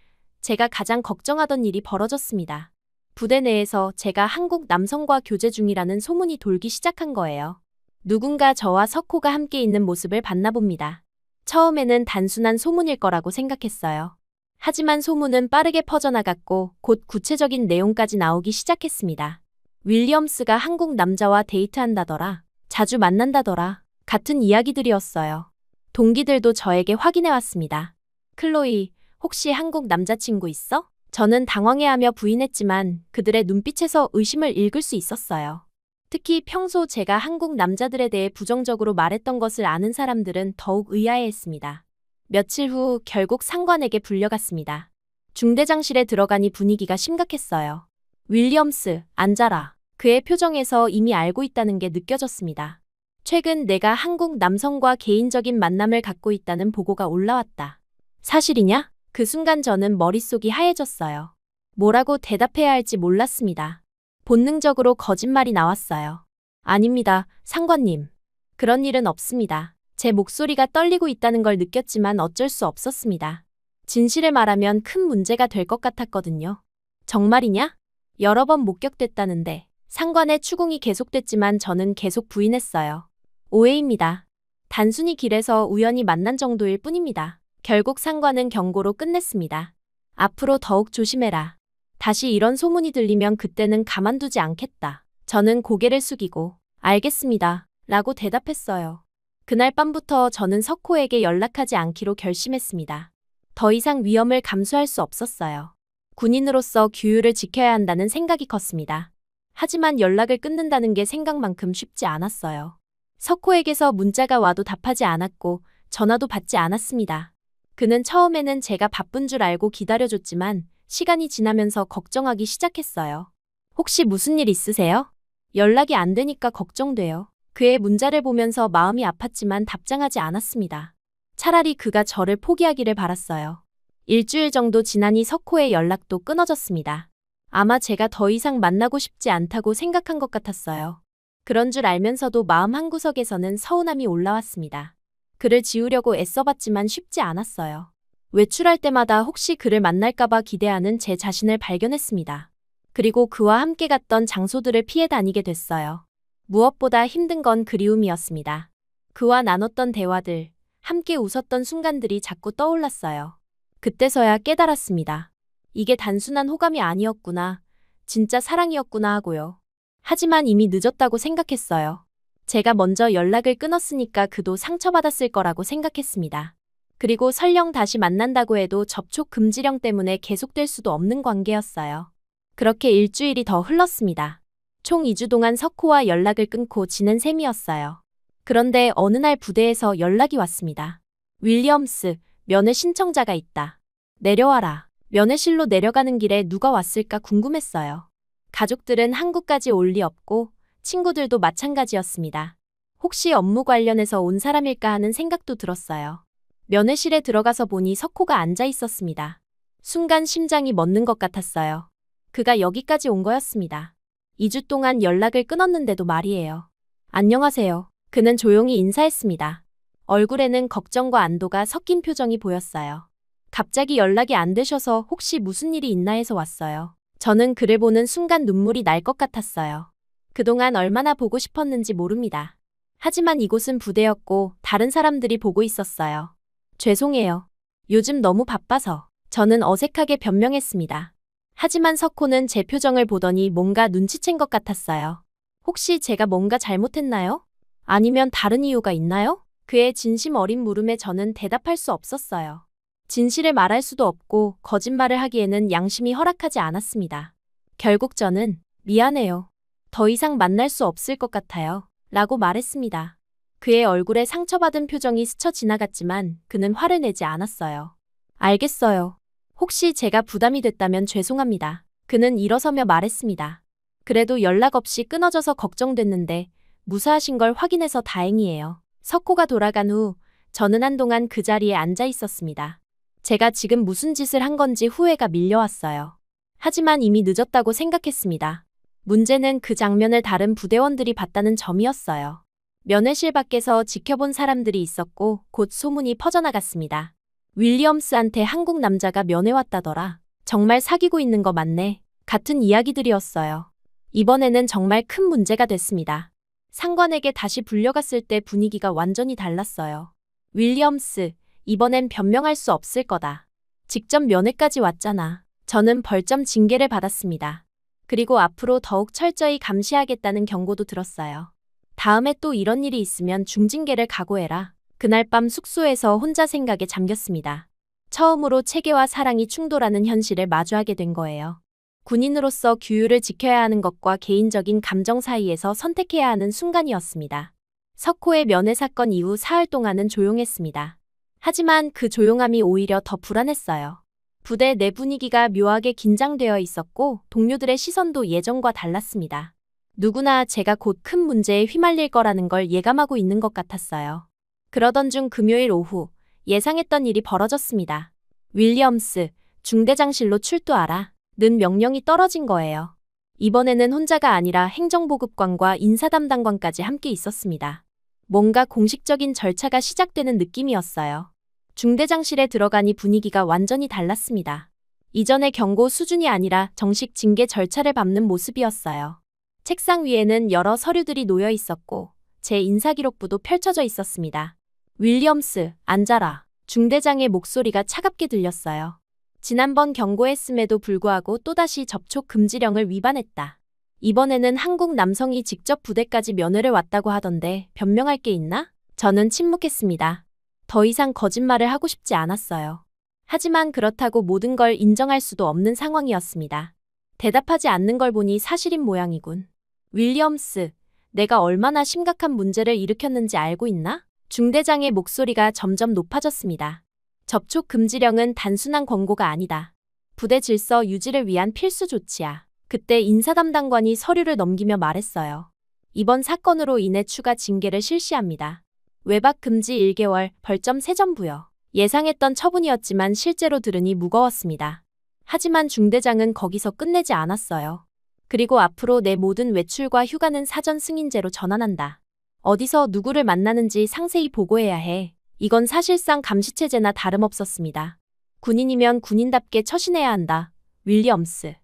제가 가장 걱정하던 일이 벌어졌습니다. 부대 내에서 제가 한국 남성과 교제 중이라는 소문이 돌기 시작한 거예요. 누군가 저와 석호가 함께 있는 모습을 봤나 봅니다. 처음에는 단순한 소문일 거라고 생각했어요. 하지만 소문은 빠르게 퍼져나갔고 곧 구체적인 내용까지 나오기 시작했습니다. 윌리엄스가 한국 남자와 데이트한다더라. 자주 만난다더라. 같은 이야기들이었어요. 동기들도 저에게 확인해왔습니다. 클로이, 혹시 한국 남자친구 있어? 저는 당황해하며 부인했지만 그들의 눈빛에서 의심을 읽을 수 있었어요. 특히 평소 제가 한국 남자들에 대해 부정적으로 말했던 것을 아는 사람들은 더욱 의아해했습니다. 며칠 후 결국 상관에게 불려갔습니다. 중대장실에 들어가니 분위기가 심각했어요. 윌리엄스, 앉아라. 그의 표정에서 이미 알고 있다는 게 느껴졌습니다. 최근 내가 한국 남성과 개인적인 만남을 갖고 있다는 보고가 올라왔다. 사실이냐? 그 순간 저는 머릿속이 하얘졌어요. 뭐라고 대답해야 할지 몰랐습니다. 본능적으로 거짓말이 나왔어요. 아닙니다, 상관님. 그런 일은 없습니다. 제 목소리가 떨리고 있다는 걸 느꼈지만 어쩔 수 없었습니다. 진실을 말하면 큰 문제가 될 것 같았거든요. 정말이냐? 여러 번 목격됐다는데. 상관의 추궁이 계속됐지만 저는 계속 부인했어요. 오해입니다. 단순히 길에서 우연히 만난 정도일 뿐입니다. 결국 상관은 경고로 끝냈습니다. 앞으로 더욱 조심해라. 다시 이런 소문이 들리면 그때는 가만두지 않겠다. 저는 고개를 숙이고 알겠습니다. 라고 대답했어요. 그날 밤부터 저는 석호에게 연락하지 않기로 결심했습니다. 더 이상 위험을 감수할 수 없었어요. 군인으로서 규율을 지켜야 한다는 생각이 컸습니다. 하지만 연락을 끊는다는 게 생각만큼 쉽지 않았어요. 석호에게서 문자가 와도 답하지 않았고 전화도 받지 않았습니다. 그는 처음에는 제가 바쁜 줄 알고 기다려줬지만 시간이 지나면서 걱정하기 시작했어요. 혹시 무슨 일 있으세요? 연락이 안 되니까 걱정돼요. 그의 문자를 보면서 마음이 아팠지만 답장하지 않았습니다. 차라리 그가 저를 포기하기를 바랐어요. 일주일 정도 지나니 석호의 연락도 끊어졌습니다. 아마 제가 더 이상 만나고 싶지 않다고 생각한 것 같았어요. 그런 줄 알면서도 마음 한구석에서는 서운함이 올라왔습니다. 그를 지우려고 애써봤지만 쉽지 않았어요. 외출할 때마다 혹시 그를 만날까봐 기대하는 제 자신을 발견했습니다. 그리고 그와 함께 갔던 장소들을 피해 다니게 됐어요. 무엇보다 힘든 건 그리움이었습니다. 그와 나눴던 대화들, 함께 웃었던 순간들이 자꾸 떠올랐어요. 그때서야 깨달았습니다. 이게 단순한 호감이 아니었구나. 진짜 사랑이었구나 하고요. 하지만 이미 늦었다고 생각했어요. 제가 먼저 연락을 끊었으니까 그도 상처받았을 거라고 생각했습니다. 그리고 설령 다시 만난다고 해도 접촉 금지령 때문에 계속될 수도 없는 관계였어요. 그렇게 일주일이 더 흘렀습니다. 총 2주 동안 석호와 연락을 끊고 지낸 셈이었어요. 그런데 어느 날 부대에서 연락이 왔습니다. 윌리엄스, 면회 신청자가 있다. 내려와라. 면회실로 내려가는 길에 누가 왔을까 궁금했어요. 가족들은 한국까지 올 리 없고 친구들도 마찬가지였습니다. 혹시 업무 관련해서 온 사람일까 하는 생각도 들었어요. 면회실에 들어가서 보니 석호가 앉아 있었습니다. 순간 심장이 멎는 것 같았어요. 그가 여기까지 온 거였습니다. 2주 동안 연락을 끊었는데도 말이에요. 안녕하세요. 그는 조용히 인사했습니다. 얼굴에는 걱정과 안도가 섞인 표정이 보였어요. 갑자기 연락이 안 되셔서 혹시 무슨 일이 있나 해서 왔어요. 저는 그를 보는 순간 눈물이 날 것 같았어요. 그동안 얼마나 보고 싶었는지 모릅니다. 하지만 이곳은 부대였고 다른 사람들이 보고 있었어요. 죄송해요. 요즘 너무 바빠서. 저는 어색하게 변명했습니다. 하지만 석호는 제 표정을 보더니 뭔가 눈치챈 것 같았어요. 혹시 제가 뭔가 잘못했나요? 아니면 다른 이유가 있나요? 그의 진심 어린 물음에 저는 대답할 수 없었어요. 진실을 말할 수도 없고 거짓말을 하기에는 양심이 허락하지 않았습니다. 결국 저는 미안해요. 더 이상 만날 수 없을 것 같아요. 라고 말했습니다. 그의 얼굴에 상처받은 표정이 스쳐 지나갔지만 그는 화를 내지 않았어요. 알겠어요. 혹시 제가 부담이 됐다면 죄송합니다. 그는 일어서며 말했습니다. 그래도 연락 없이 끊어져서 걱정됐는데 무사하신 걸 확인해서 다행이에요. 석호가 돌아간 후 저는 한동안 그 자리에 앉아 있었습니다. 제가 지금 무슨 짓을 한 건지 후회가 밀려왔어요. 하지만 이미 늦었다고 생각했습니다. 문제는 그 장면을 다른 부대원들이 봤다는 점이었어요. 면회실 밖에서 지켜본 사람들이 있었고 곧 소문이 퍼져나갔습니다. 윌리엄스한테 한국 남자가 면회 왔다더라. 정말 사귀고 있는 거 맞네. 같은 이야기들이었어요. 이번에는 정말 큰 문제가 됐습니다. 상관에게 다시 불려갔을 때 분위기가 완전히 달랐어요. 윌리엄스, 이번엔 변명할 수 없을 거다. 직접 면회까지 왔잖아. 저는 벌점 징계를 받았습니다. 그리고 앞으로 더욱 철저히 감시하겠다는 경고도 들었어요. 다음에 또 이런 일이 있으면 중징계를 각오해라. 그날 밤 숙소에서 혼자 생각에 잠겼습니다. 처음으로 체계와 사랑이 충돌하는 현실을 마주하게 된 거예요. 군인으로서 규율을 지켜야 하는 것과 개인적인 감정 사이에서 선택해야 하는 순간이었습니다. 석호의 면회 사건 이후 사흘 동안은 조용했습니다. 하지만 그 조용함이 오히려 더 불안했어요. 부대 내 분위기가 묘하게 긴장되어 있었고 동료들의 시선도 예전과 달랐습니다. 누구나 제가 곧 큰 문제에 휘말릴 거라는 걸 예감하고 있는 것 같았어요. 그러던 중 금요일 오후 예상했던 일이 벌어졌습니다. 윌리엄스, 중대장실로 출두하라. 는 명령이 떨어진 거예요. 이번에는 혼자가 아니라 행정보급관과 인사담당관까지 함께 있었습니다. 뭔가 공식적인 절차가 시작되는 느낌이었어요. 중대장실에 들어가니 분위기가 완전히 달랐습니다. 이전의 경고 수준이 아니라 정식 징계 절차를 밟는 모습이었어요. 책상 위에는 여러 서류들이 놓여 있었고 제 인사기록부도 펼쳐져 있었습니다. 윌리엄스, 앉아라. 중대장의 목소리가 차갑게 들렸어요. 지난번 경고했음에도 불구하고 또다시 접촉 금지령을 위반했다. 이번에는 한국 남성이 직접 부대까지 면회를 왔다고 하던데 변명할 게 있나? 저는 침묵했습니다. 더 이상 거짓말을 하고 싶지 않았어요. 하지만 그렇다고 모든 걸 인정할 수도 없는 상황이었습니다. 대답하지 않는 걸 보니 사실인 모양이군. 윌리엄스, 내가 얼마나 심각한 문제를 일으켰는지 알고 있나? 중대장의 목소리가 점점 높아졌습니다. 접촉 금지령은 단순한 권고가 아니다. 부대 질서 유지를 위한 필수 조치야. 그때 인사담당관이 서류를 넘기며 말했어요. 이번 사건으로 인해 추가 징계를 실시합니다. 외박 금지 1개월, 벌점 3점 부여. 예상했던 처분이었지만 실제로 들으니 무거웠습니다. 하지만 중대장은 거기서 끝내지 않았어요. 그리고 앞으로 내 모든 외출과 휴가는 사전 승인제로 전환한다. 어디서 누구를 만나는지 상세히 보고해야 해. 이건 사실상 감시체제나 다름없었습니다. 군인이면 군인답게 처신해야 한다. 윌리엄스.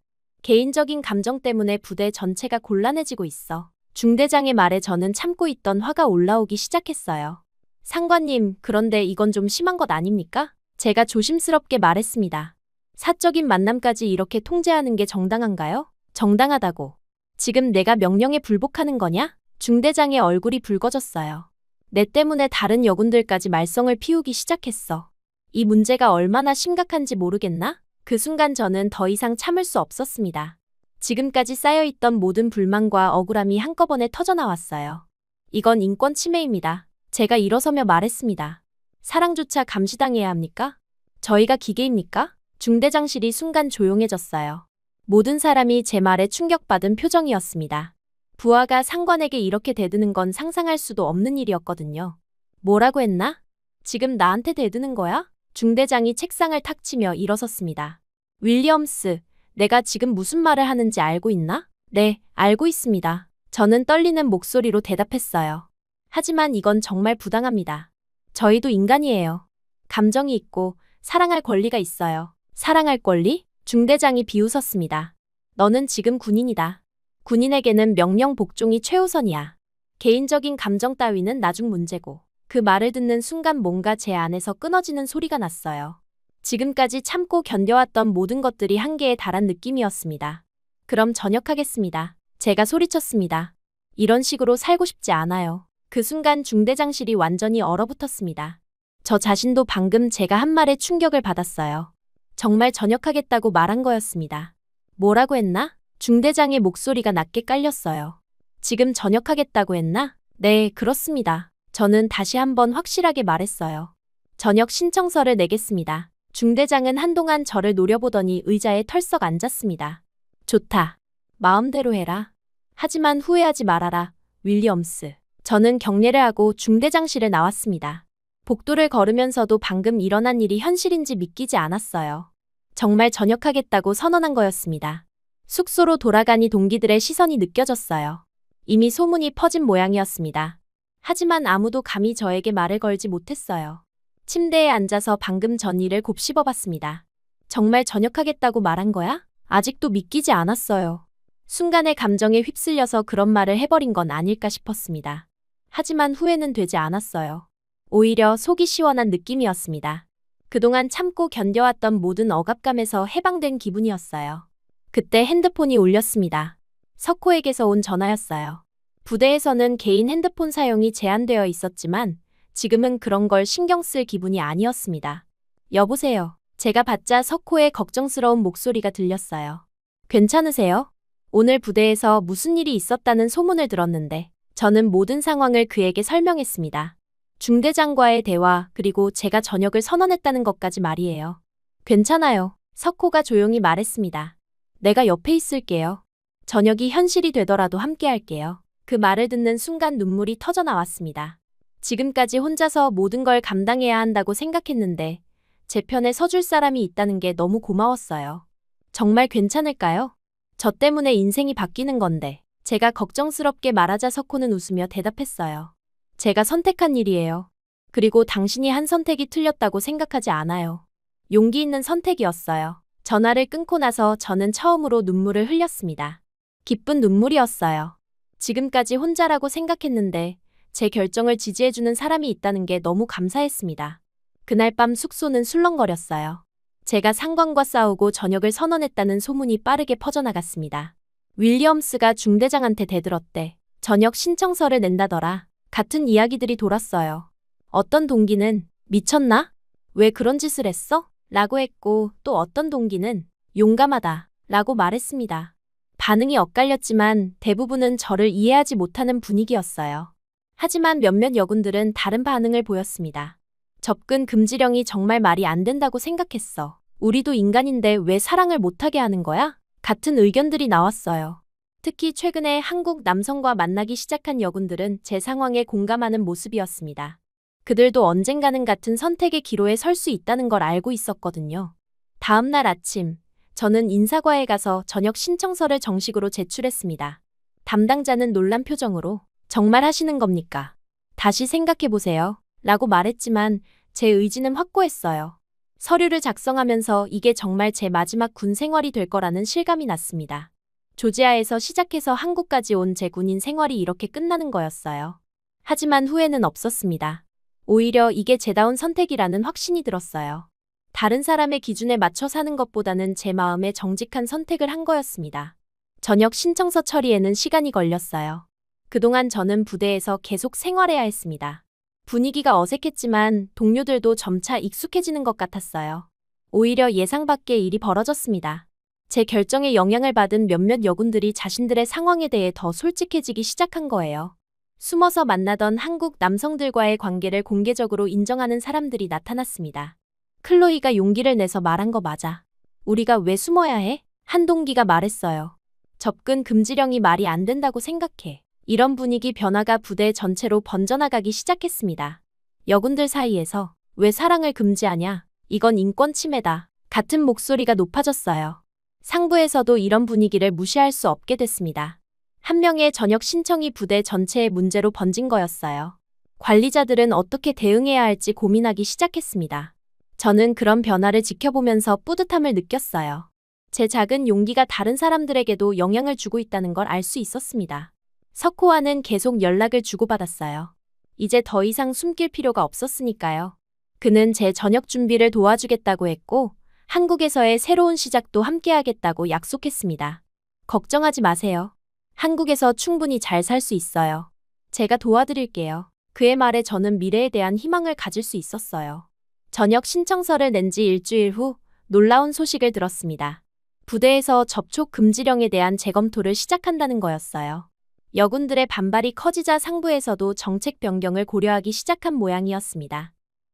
개인적인 감정 때문에 부대 전체가 곤란해지고 있어. 중대장의 말에 저는 참고 있던 화가 올라오기 시작했어요. 상관님, 그런데 이건 좀 심한 것 아닙니까? 제가 조심스럽게 말했습니다. 사적인 만남까지 이렇게 통제하는 게 정당한가요? 정당하다고. 지금 내가 명령에 불복하는 거냐? 중대장의 얼굴이 붉어졌어요. 내 때문에 다른 여군들까지 말썽을 피우기 시작했어. 이 문제가 얼마나 심각한지 모르겠나? 그 순간 저는 더 이상 참을 수 없었습니다. 지금까지 쌓여있던 모든 불만과 억울함이 한꺼번에 터져나왔어요. 이건 인권 침해입니다. 제가 일어서며 말했습니다. 사랑조차 감시당해야 합니까? 저희가 기계입니까? 중대장실이 순간 조용해졌어요. 모든 사람이 제 말에 충격받은 표정이었습니다. 부하가 상관에게 이렇게 대드는 건 상상할 수도 없는 일이었거든요. 뭐라고 했나? 지금 나한테 대드는 거야? 중대장이 책상을 탁 치며 일어섰습니다. 윌리엄스, 내가 지금 무슨 말을 하는지 알고 있나? 네, 알고 있습니다. 저는 떨리는 목소리로 대답했어요. 하지만 이건 정말 부당합니다. 저희도 인간이에요. 감정이 있고 사랑할 권리가 있어요. 사랑할 권리? 중대장이 비웃었습니다. 너는 지금 군인이다. 군인에게는 명령 복종이 최우선이야. 개인적인 감정 따위는 나중 문제고. 그 말을 듣는 순간 뭔가 제 안에서 끊어지는 소리가 났어요. 지금까지 참고 견뎌왔던 모든 것들이 한계에 달한 느낌이었습니다. 그럼 전역하겠습니다. 제가 소리쳤습니다. 이런 식으로 살고 싶지 않아요. 그 순간 중대장실이 완전히 얼어붙었습니다. 저 자신도 방금 제가 한 말에 충격을 받았어요. 정말 전역하겠다고 말한 거였습니다. 뭐라고 했나? 중대장의 목소리가 낮게 깔렸어요. 지금 전역하겠다고 했나? 네, 그렇습니다. 저는 다시 한번 확실하게 말했어요. 전역 신청서를 내겠습니다. 중대장은 한동안 저를 노려보더니 의자에 털썩 앉았습니다. 좋다. 마음대로 해라. 하지만 후회하지 말아라, 윌리엄스. 저는 경례를 하고 중대장실에 나왔습니다. 복도를 걸으면서도 방금 일어난 일이 현실인지 믿기지 않았어요. 정말 전역하겠다고 선언한 거였습니다. 숙소로 돌아가니 동기들의 시선이 느껴졌어요. 이미 소문이 퍼진 모양이었습니다. 하지만 아무도 감히 저에게 말을 걸지 못했어요. 침대에 앉아서 방금 전 일을 곱씹어봤습니다. 정말 전역하겠다고 말한 거야? 아직도 믿기지 않았어요. 순간의 감정에 휩쓸려서 그런 말을 해버린 건 아닐까 싶었습니다. 하지만 후회는 되지 않았어요. 오히려 속이 시원한 느낌이었습니다. 그동안 참고 견뎌왔던 모든 억압감에서 해방된 기분이었어요. 그때 핸드폰이 울렸습니다. 석호에게서 온 전화였어요. 부대에서는 개인 핸드폰 사용이 제한되어 있었지만 지금은 그런 걸 신경 쓸 기분이 아니었습니다. 여보세요. 제가 받자 석호의 걱정스러운 목소리가 들렸어요. 괜찮으세요? 오늘 부대에서 무슨 일이 있었다는 소문을 들었는데 저는 모든 상황을 그에게 설명했습니다. 중대장과의 대화 그리고 제가 전역을 선언했다는 것까지 말이에요. 괜찮아요. 석호가 조용히 말했습니다. 내가 옆에 있을게요. 전역이 현실이 되더라도 함께 할게요. 그 말을 듣는 순간 눈물이 터져 나왔습니다. 지금까지 혼자서 모든 걸 감당해야 한다고 생각했는데 제 편에 서줄 사람이 있다는 게 너무 고마웠어요. 정말 괜찮을까요? 저 때문에 인생이 바뀌는 건데. 제가 걱정스럽게 말하자 석호는 웃으며 대답했어요. 제가 선택한 일이에요. 그리고 당신이 한 선택이 틀렸다고 생각하지 않아요. 용기 있는 선택이었어요. 전화를 끊고 나서 저는 처음으로 눈물을 흘렸습니다. 기쁜 눈물이었어요. 지금까지 혼자라고 생각했는데 제 결정을 지지해주는 사람이 있다는 게 너무 감사했습니다. 그날 밤 숙소는 술렁거렸어요. 제가 상관과 싸우고 전역을 선언했다는 소문이 빠르게 퍼져나갔습니다. 윌리엄스가 중대장한테 대들었대. 전역 신청서를 낸다더라. 같은 이야기들이 돌았어요. 어떤 동기는 미쳤나? 왜 그런 짓을 했어? 라고 했고 또 어떤 동기는 용감하다 라고 말했습니다. 반응이 엇갈렸지만 대부분은 저를 이해하지 못하는 분위기였어요. 하지만 몇몇 여군들은 다른 반응을 보였습니다. 접근 금지령이 정말 말이 안 된다고 생각했어. 우리도 인간인데 왜 사랑을 못하게 하는 거야? 같은 의견들이 나왔어요. 특히 최근에 한국 남성과 만나기 시작한 여군들은 제 상황에 공감하는 모습이었습니다. 그들도 언젠가는 같은 선택의 기로에 설 수 있다는 걸 알고 있었거든요. 다음 날 아침, 저는 인사과에 가서 전역 신청서를 정식으로 제출했습니다. 담당자는 놀란 표정으로 정말 하시는 겁니까? 다시 생각해보세요. 라고 말했지만 제 의지는 확고했어요. 서류를 작성하면서 이게 정말 제 마지막 군 생활이 될 거라는 실감이 났습니다. 조지아에서 시작해서 한국까지 온 제 군인 생활이 이렇게 끝나는 거였어요. 하지만 후회는 없었습니다. 오히려 이게 제다운 선택이라는 확신이 들었어요. 다른 사람의 기준에 맞춰 사는 것보다는 제 마음에 정직한 선택을 한 거였습니다. 전역 신청서 처리에는 시간이 걸렸어요. 그동안 저는 부대에서 계속 생활해야 했습니다. 분위기가 어색했지만 동료들도 점차 익숙해지는 것 같았어요. 오히려 예상 밖의 일이 벌어졌습니다. 제 결정에 영향을 받은 몇몇 여군들이 자신들의 상황에 대해 더 솔직해지기 시작한 거예요. 숨어서 만나던 한국 남성들과의 관계를 공개적으로 인정하는 사람들이 나타났습니다. 클로이가 용기를 내서 말한 거 맞아. 우리가 왜 숨어야 해? 한 동기가 말했어요. 접근 금지령이 말이 안 된다고 생각해. 이런 분위기 변화가 부대 전체로 번져나가기 시작했습니다. 여군들 사이에서 왜 사랑을 금지하냐? 이건 인권 침해다. 같은 목소리가 높아졌어요. 상부에서도 이런 분위기를 무시할 수 없게 됐습니다. 한 명의 전역 신청이 부대 전체의 문제로 번진 거였어요. 관리자들은 어떻게 대응해야 할지 고민하기 시작했습니다. 저는 그런 변화를 지켜보면서 뿌듯함을 느꼈어요. 제 작은 용기가 다른 사람들에게도 영향을 주고 있다는 걸 알 수 있었습니다. 석호와는 계속 연락을 주고받았어요. 이제 더 이상 숨길 필요가 없었으니까요. 그는 제 저녁 준비를 도와주겠다고 했고 한국에서의 새로운 시작도 함께하겠다고 약속했습니다. 걱정하지 마세요. 한국에서 충분히 잘 살 수 있어요. 제가 도와드릴게요. 그의 말에 저는 미래에 대한 희망을 가질 수 있었어요. 저녁 신청서를 낸 지 일주일 후 놀라운 소식을 들었습니다. 부대에서 접촉 금지령에 대한 재검토를 시작한다는 거였어요. 여군들의 반발이 커지자 상부에서도 정책 변경을 고려하기 시작한 모양이었습니다.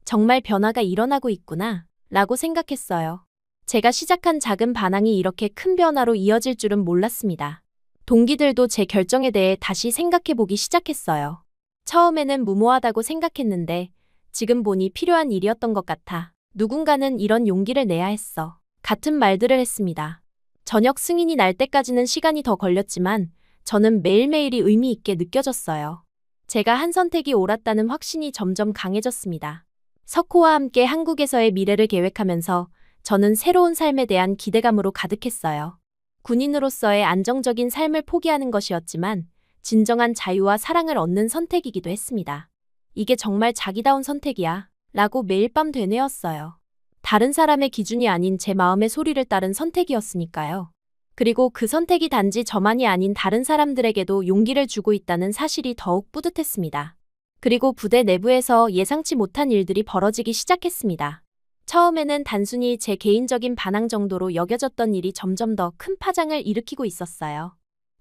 정말 변화가 일어나고 있구나 라고 생각했어요. 제가 시작한 작은 반항이 이렇게 큰 변화로 이어질 줄은 몰랐습니다. 동기들도 제 결정에 대해 다시 생각해보기 시작했어요. 처음에는 무모하다고 생각했는데 지금 보니 필요한 일이었던 것 같아. 누군가는 이런 용기를 내야 했어. 같은 말들을 했습니다. 저녁 승인이 날 때까지는 시간이 더 걸렸지만 저는 매일매일이 의미 있게 느껴졌어요. 제가 한 선택이 옳았다는 확신이 점점 강해졌습니다. 석호와 함께 한국에서의 미래를 계획하면서 저는 새로운 삶에 대한 기대감으로 가득했어요. 군인으로서의 안정적인 삶을 포기하는 것이었지만 진정한 자유와 사랑을 얻는 선택이기도 했습니다. 이게 정말 자기다운 선택이야 라고 매일 밤 되뇌었어요. 다른 사람의 기준이 아닌 제 마음의 소리를 따른 선택이었으니까요. 그리고 그 선택이 단지 저만이 아닌 다른 사람들에게도 용기를 주고 있다는 사실이 더욱 뿌듯했습니다. 그리고 부대 내부에서 예상치 못한 일들이 벌어지기 시작했습니다. 처음에는 단순히 제 개인적인 반항 정도로 여겨졌던 일이 점점 더 큰 파장을 일으키고 있었어요.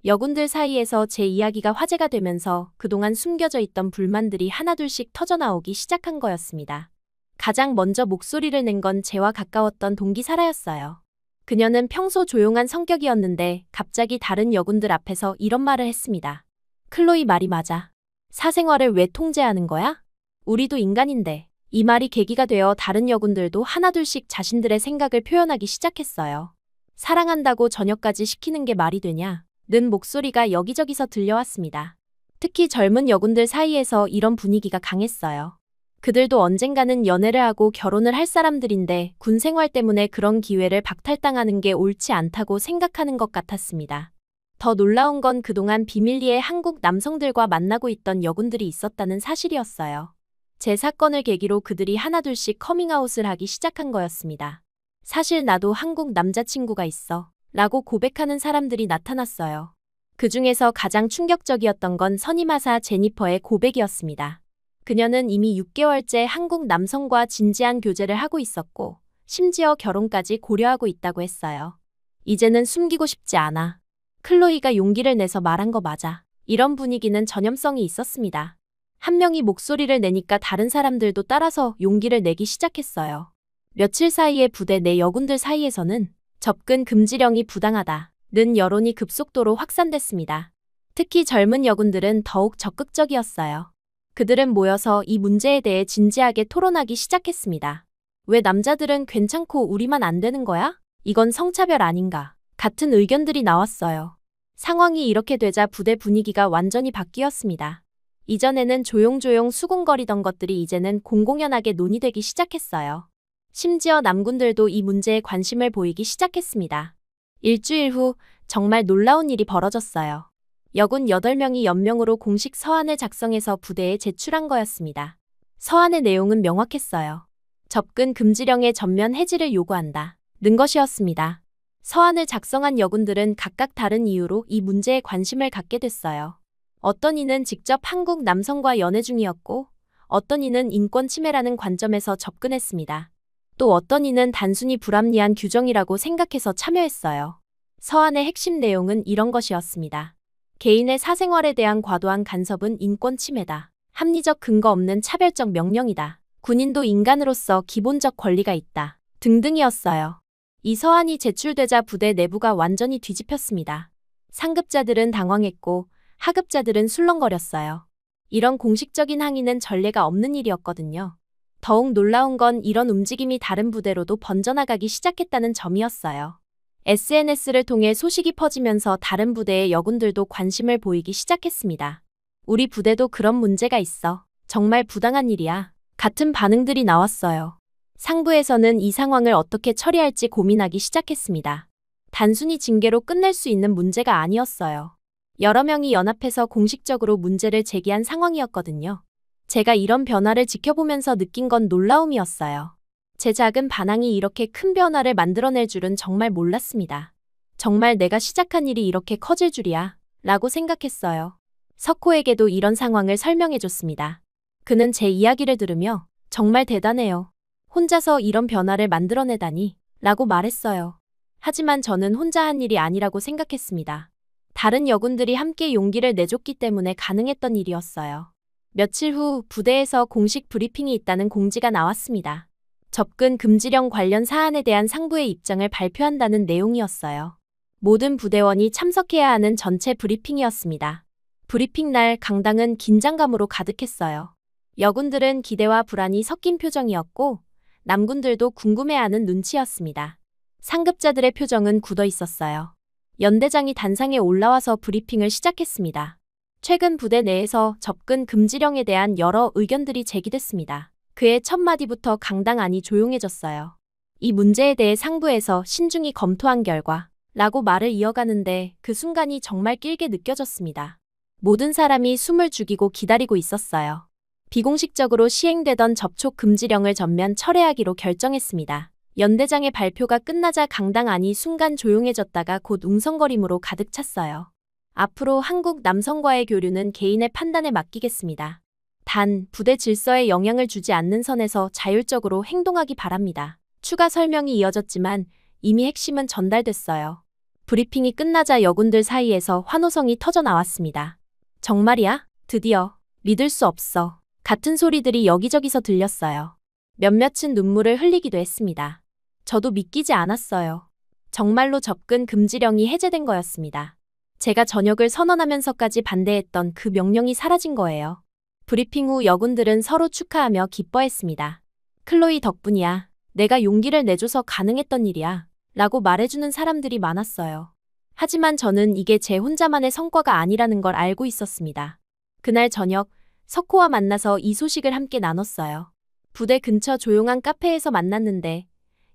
여군들 사이에서 제 이야기가 화제가 되면서 그동안 숨겨져 있던 불만들이 하나둘씩 터져나오기 시작한 거였습니다. 가장 먼저 목소리를 낸 건 제와 가까웠던 동기 사라였어요. 그녀는 평소 조용한 성격이었는데 갑자기 다른 여군들 앞에서 이런 말을 했습니다. 클로이 말이 맞아. 사생활을 왜 통제하는 거야? 우리도 인간인데. 이 말이 계기가 되어 다른 여군들도 하나둘씩 자신들의 생각을 표현하기 시작했어요. 사랑한다고 저녁까지 시키는 게 말이 되냐? 는 목소리가 여기저기서 들려왔습니다. 특히 젊은 여군들 사이에서 이런 분위기가 강했어요. 그들도 언젠가는 연애를 하고 결혼을 할 사람들인데 군 생활 때문에 그런 기회를 박탈당하는 게 옳지 않다고 생각하는 것 같았습니다. 더 놀라운 건 그동안 비밀리에 한국 남성들과 만나고 있던 여군들이 있었다는 사실이었어요. 제 사건을 계기로 그들이 하나둘씩 커밍아웃을 하기 시작한 거였습니다. 사실 나도 한국 남자친구가 있어 라고 고백하는 사람들이 나타났어요. 그 중에서 가장 충격적이었던 건 선임하사 제니퍼의 고백이었습니다. 그녀는 이미 6개월째 한국 남성과 진지한 교제를 하고 있었고 심지어 결혼까지 고려하고 있다고 했어요. 이제는 숨기고 싶지 않아. 클로이가 용기를 내서 말한 거 맞아. 이런 분위기는 전염성이 있었습니다. 한 명이 목소리를 내니까 다른 사람들도 따라서 용기를 내기 시작했어요. 며칠 사이에 부대 내 여군들 사이에서는 접근 금지령이 부당하다는 여론이 급속도로 확산됐습니다. 특히 젊은 여군들은 더욱 적극적이었어요. 그들은 모여서 이 문제에 대해 진지하게 토론하기 시작했습니다. 왜 남자들은 괜찮고 우리만 안 되는 거야? 이건 성차별 아닌가? 같은 의견들이 나왔어요. 상황이 이렇게 되자 부대 분위기가 완전히 바뀌었습니다. 이전에는 조용조용 수군거리던 것들이 이제는 공공연하게 논의되기 시작했어요. 심지어 남군들도 이 문제에 관심을 보이기 시작했습니다. 일주일 후 정말 놀라운 일이 벌어졌어요. 여군 8명이 연명으로 공식 서한을 작성해서 부대에 제출한 거였습니다. 서한의 내용은 명확했어요. 접근 금지령의 전면 해지를 요구한다. 는 것이었습니다. 서한을 작성한 여군들은 각각 다른 이유로 이 문제에 관심을 갖게 됐어요. 어떤 이는 직접 한국 남성과 연애 중이었고 어떤 이는 인권 침해라는 관점에서 접근했습니다. 또 어떤 이는 단순히 불합리한 규정이라고 생각해서 참여했어요. 서한의 핵심 내용은 이런 것이었습니다. 개인의 사생활에 대한 과도한 간섭은 인권 침해다. 합리적 근거 없는 차별적 명령이다. 군인도 인간으로서 기본적 권리가 있다. 등등이었어요. 이 서한이 제출되자 부대 내부가 완전히 뒤집혔습니다. 상급자들은 당황했고 하급자들은 술렁거렸어요. 이런 공식적인 항의는 전례가 없는 일이었거든요. 더욱 놀라운 건 이런 움직임이 다른 부대로도 번져나가기 시작했다는 점이었어요. SNS를 통해 소식이 퍼지면서 다른 부대의 여군들도 관심을 보이기 시작했습니다. 우리 부대도 그런 문제가 있어. 정말 부당한 일이야. 같은 반응들이 나왔어요. 상부에서는 이 상황을 어떻게 처리할지 고민하기 시작했습니다. 단순히 징계로 끝낼 수 있는 문제가 아니었어요. 여러 명이 연합해서 공식적으로 문제를 제기한 상황이었거든요. 제가 이런 변화를 지켜보면서 느낀 건 놀라움이었어요. 제 작은 반항이 이렇게 큰 변화를 만들어낼 줄은 정말 몰랐습니다. 정말 내가 시작한 일이 이렇게 커질 줄이야 라고 생각했어요. 석호에게도 이런 상황을 설명해줬습니다. 그는 제 이야기를 들으며 정말 대단해요. 혼자서 이런 변화를 만들어내다니 라고 말했어요. 하지만 저는 혼자 한 일이 아니라고 생각했습니다. 다른 여군들이 함께 용기를 내줬기 때문에 가능했던 일이었어요. 며칠 후 부대에서 공식 브리핑이 있다는 공지가 나왔습니다. 접근 금지령 관련 사안에 대한 상부의 입장을 발표한다는 내용이었어요. 모든 부대원이 참석해야 하는 전체 브리핑이었습니다. 브리핑 날 강당은 긴장감으로 가득했어요. 여군들은 기대와 불안이 섞인 표정이었고 남군들도 궁금해하는 눈치였습니다. 상급자들의 표정은 굳어 있었어요. 연대장이 단상에 올라와서 브리핑을 시작했습니다. 최근 부대 내에서 접근 금지령에 대한 여러 의견들이 제기됐습니다. 그의 첫 마디부터 강당 안이 조용해졌어요. 이 문제에 대해 상부에서 신중히 검토한 결과 라고 말을 이어가는데 그 순간이 정말 길게 느껴졌습니다. 모든 사람이 숨을 죽이고 기다리고 있었어요. 비공식적으로 시행되던 접촉 금지령을 전면 철회하기로 결정했습니다. 연대장의 발표가 끝나자 강당 안이 순간 조용해졌다가 곧 웅성거림으로 가득 찼어요. 앞으로 한국 남성과의 교류는 개인의 판단에 맡기겠습니다. 단, 부대 질서에 영향을 주지 않는 선에서 자율적으로 행동하기 바랍니다. 추가 설명이 이어졌지만 이미 핵심은 전달됐어요. 브리핑이 끝나자 여군들 사이에서 환호성이 터져 나왔습니다. 정말이야? 드디어. 믿을 수 없어. 같은 소리들이 여기저기서 들렸어요. 몇몇은 눈물을 흘리기도 했습니다. 저도 믿기지 않았어요. 정말로 접근 금지령이 해제된 거였습니다. 제가 전역을 선언하면서까지 반대했던 그 명령이 사라진 거예요. 브리핑 후 여군들은 서로 축하하며 기뻐했습니다. 클로이 덕분이야. 내가 용기를 내줘서 가능했던 일이야. 라고 말해주는 사람들이 많았어요. 하지만 저는 이게 제 혼자만의 성과가 아니라는 걸 알고 있었습니다. 그날 저녁, 석호와 만나서 이 소식을 함께 나눴어요. 부대 근처 조용한 카페에서 만났는데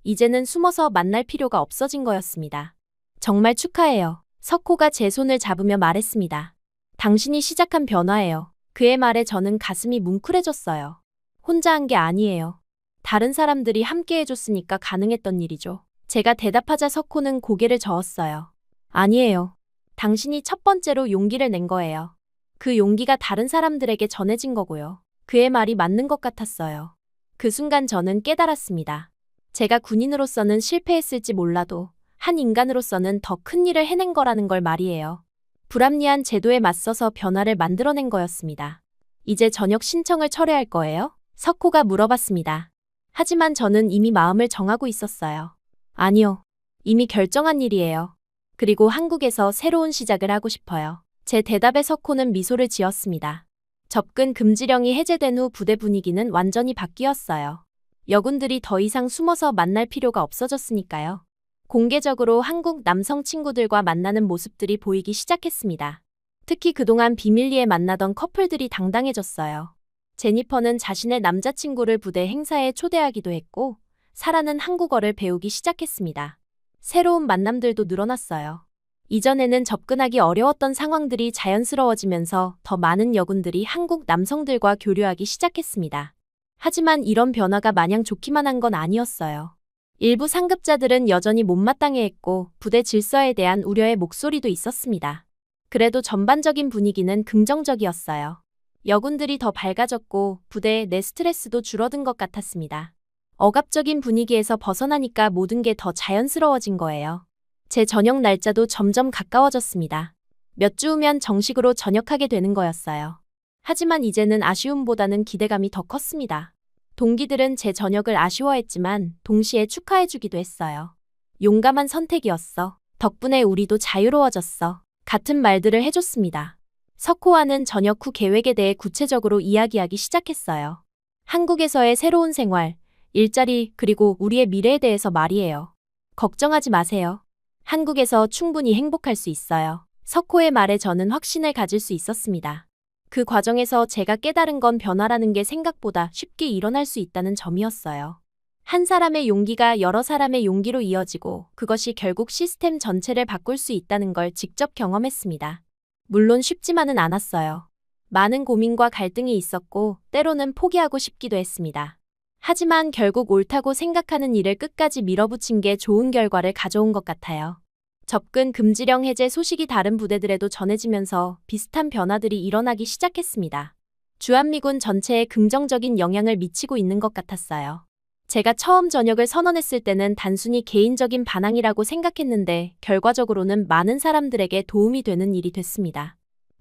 이제는 숨어서 만날 필요가 없어진 거였습니다. 정말 축하해요. 석호가 제 손을 잡으며 말했습니다. 당신이 시작한 변화예요. 그의 말에 저는 가슴이 뭉클해졌어요. 혼자 한 게 아니에요. 다른 사람들이 함께 해줬으니까 가능했던 일이죠. 제가 대답하자 석호는 고개를 저었어요. 아니에요. 당신이 첫 번째로 용기를 낸 거예요. 그 용기가 다른 사람들에게 전해진 거고요. 그의 말이 맞는 것 같았어요. 그 순간 저는 깨달았습니다. 제가 군인으로서는 실패했을지 몰라도 한 인간으로서는 더 큰 일을 해낸 거라는 걸 말이에요. 불합리한 제도에 맞서서 변화를 만들어낸 거였습니다. 이제 전역 신청을 철회할 거예요? 석호가 물어봤습니다. 하지만 저는 이미 마음을 정하고 있었어요. 아니요. 이미 결정한 일이에요. 그리고 한국에서 새로운 시작을 하고 싶어요. 제 대답에 석호는 미소를 지었습니다. 접근 금지령이 해제된 후 부대 분위기는 완전히 바뀌었어요. 여군들이 더 이상 숨어서 만날 필요가 없어졌으니까요. 공개적으로 한국 남성 친구들과 만나는 모습들이 보이기 시작했습니다. 특히 그동안 비밀리에 만나던 커플들이 당당해졌어요. 제니퍼는 자신의 남자친구를 부대 행사에 초대하기도 했고, 사라는 한국어를 배우기 시작했습니다. 새로운 만남들도 늘어났어요. 이전에는 접근하기 어려웠던 상황들이 자연스러워지면서 더 많은 여군들이 한국 남성들과 교류하기 시작했습니다. 하지만 이런 변화가 마냥 좋기만 한 건 아니었어요. 일부 상급자들은 여전히 못마땅해했고 부대 질서에 대한 우려의 목소리도 있었습니다. 그래도 전반적인 분위기는 긍정적이었어요. 여군들이 더 밝아졌고 부대 내 스트레스도 줄어든 것 같았습니다. 억압적인 분위기에서 벗어나니까 모든 게 더 자연스러워진 거예요. 제 전역 날짜도 점점 가까워졌습니다. 몇 주 후면 정식으로 전역하게 되는 거였어요. 하지만 이제는 아쉬움보다는 기대감이 더 컸습니다. 동기들은 제 전역을 아쉬워했지만 동시에 축하해주기도 했어요. 용감한 선택이었어. 덕분에 우리도 자유로워졌어. 같은 말들을 해줬습니다. 석호와는 전역 후 계획에 대해 구체적으로 이야기하기 시작했어요. 한국에서의 새로운 생활, 일자리, 그리고 우리의 미래에 대해서 말이에요. 걱정하지 마세요. 한국에서 충분히 행복할 수 있어요. 석호의 말에 저는 확신을 가질 수 있었습니다. 그 과정에서 제가 깨달은 건 변화라는 게 생각보다 쉽게 일어날 수 있다는 점이었어요. 한 사람의 용기가 여러 사람의 용기로 이어지고 그것이 결국 시스템 전체를 바꿀 수 있다는 걸 직접 경험했습니다. 물론 쉽지만은 않았어요. 많은 고민과 갈등이 있었고 때로는 포기하고 싶기도 했습니다. 하지만 결국 옳다고 생각하는 일을 끝까지 밀어붙인 게 좋은 결과를 가져온 것 같아요. 접근 금지령 해제 소식이 다른 부대들에도 전해지면서 비슷한 변화들이 일어나기 시작했습니다. 주한미군 전체에 긍정적인 영향을 미치고 있는 것 같았어요. 제가 처음 전역을 선언했을 때는 단순히 개인적인 반항이라고 생각했는데 결과적으로는 많은 사람들에게 도움이 되는 일이 됐습니다.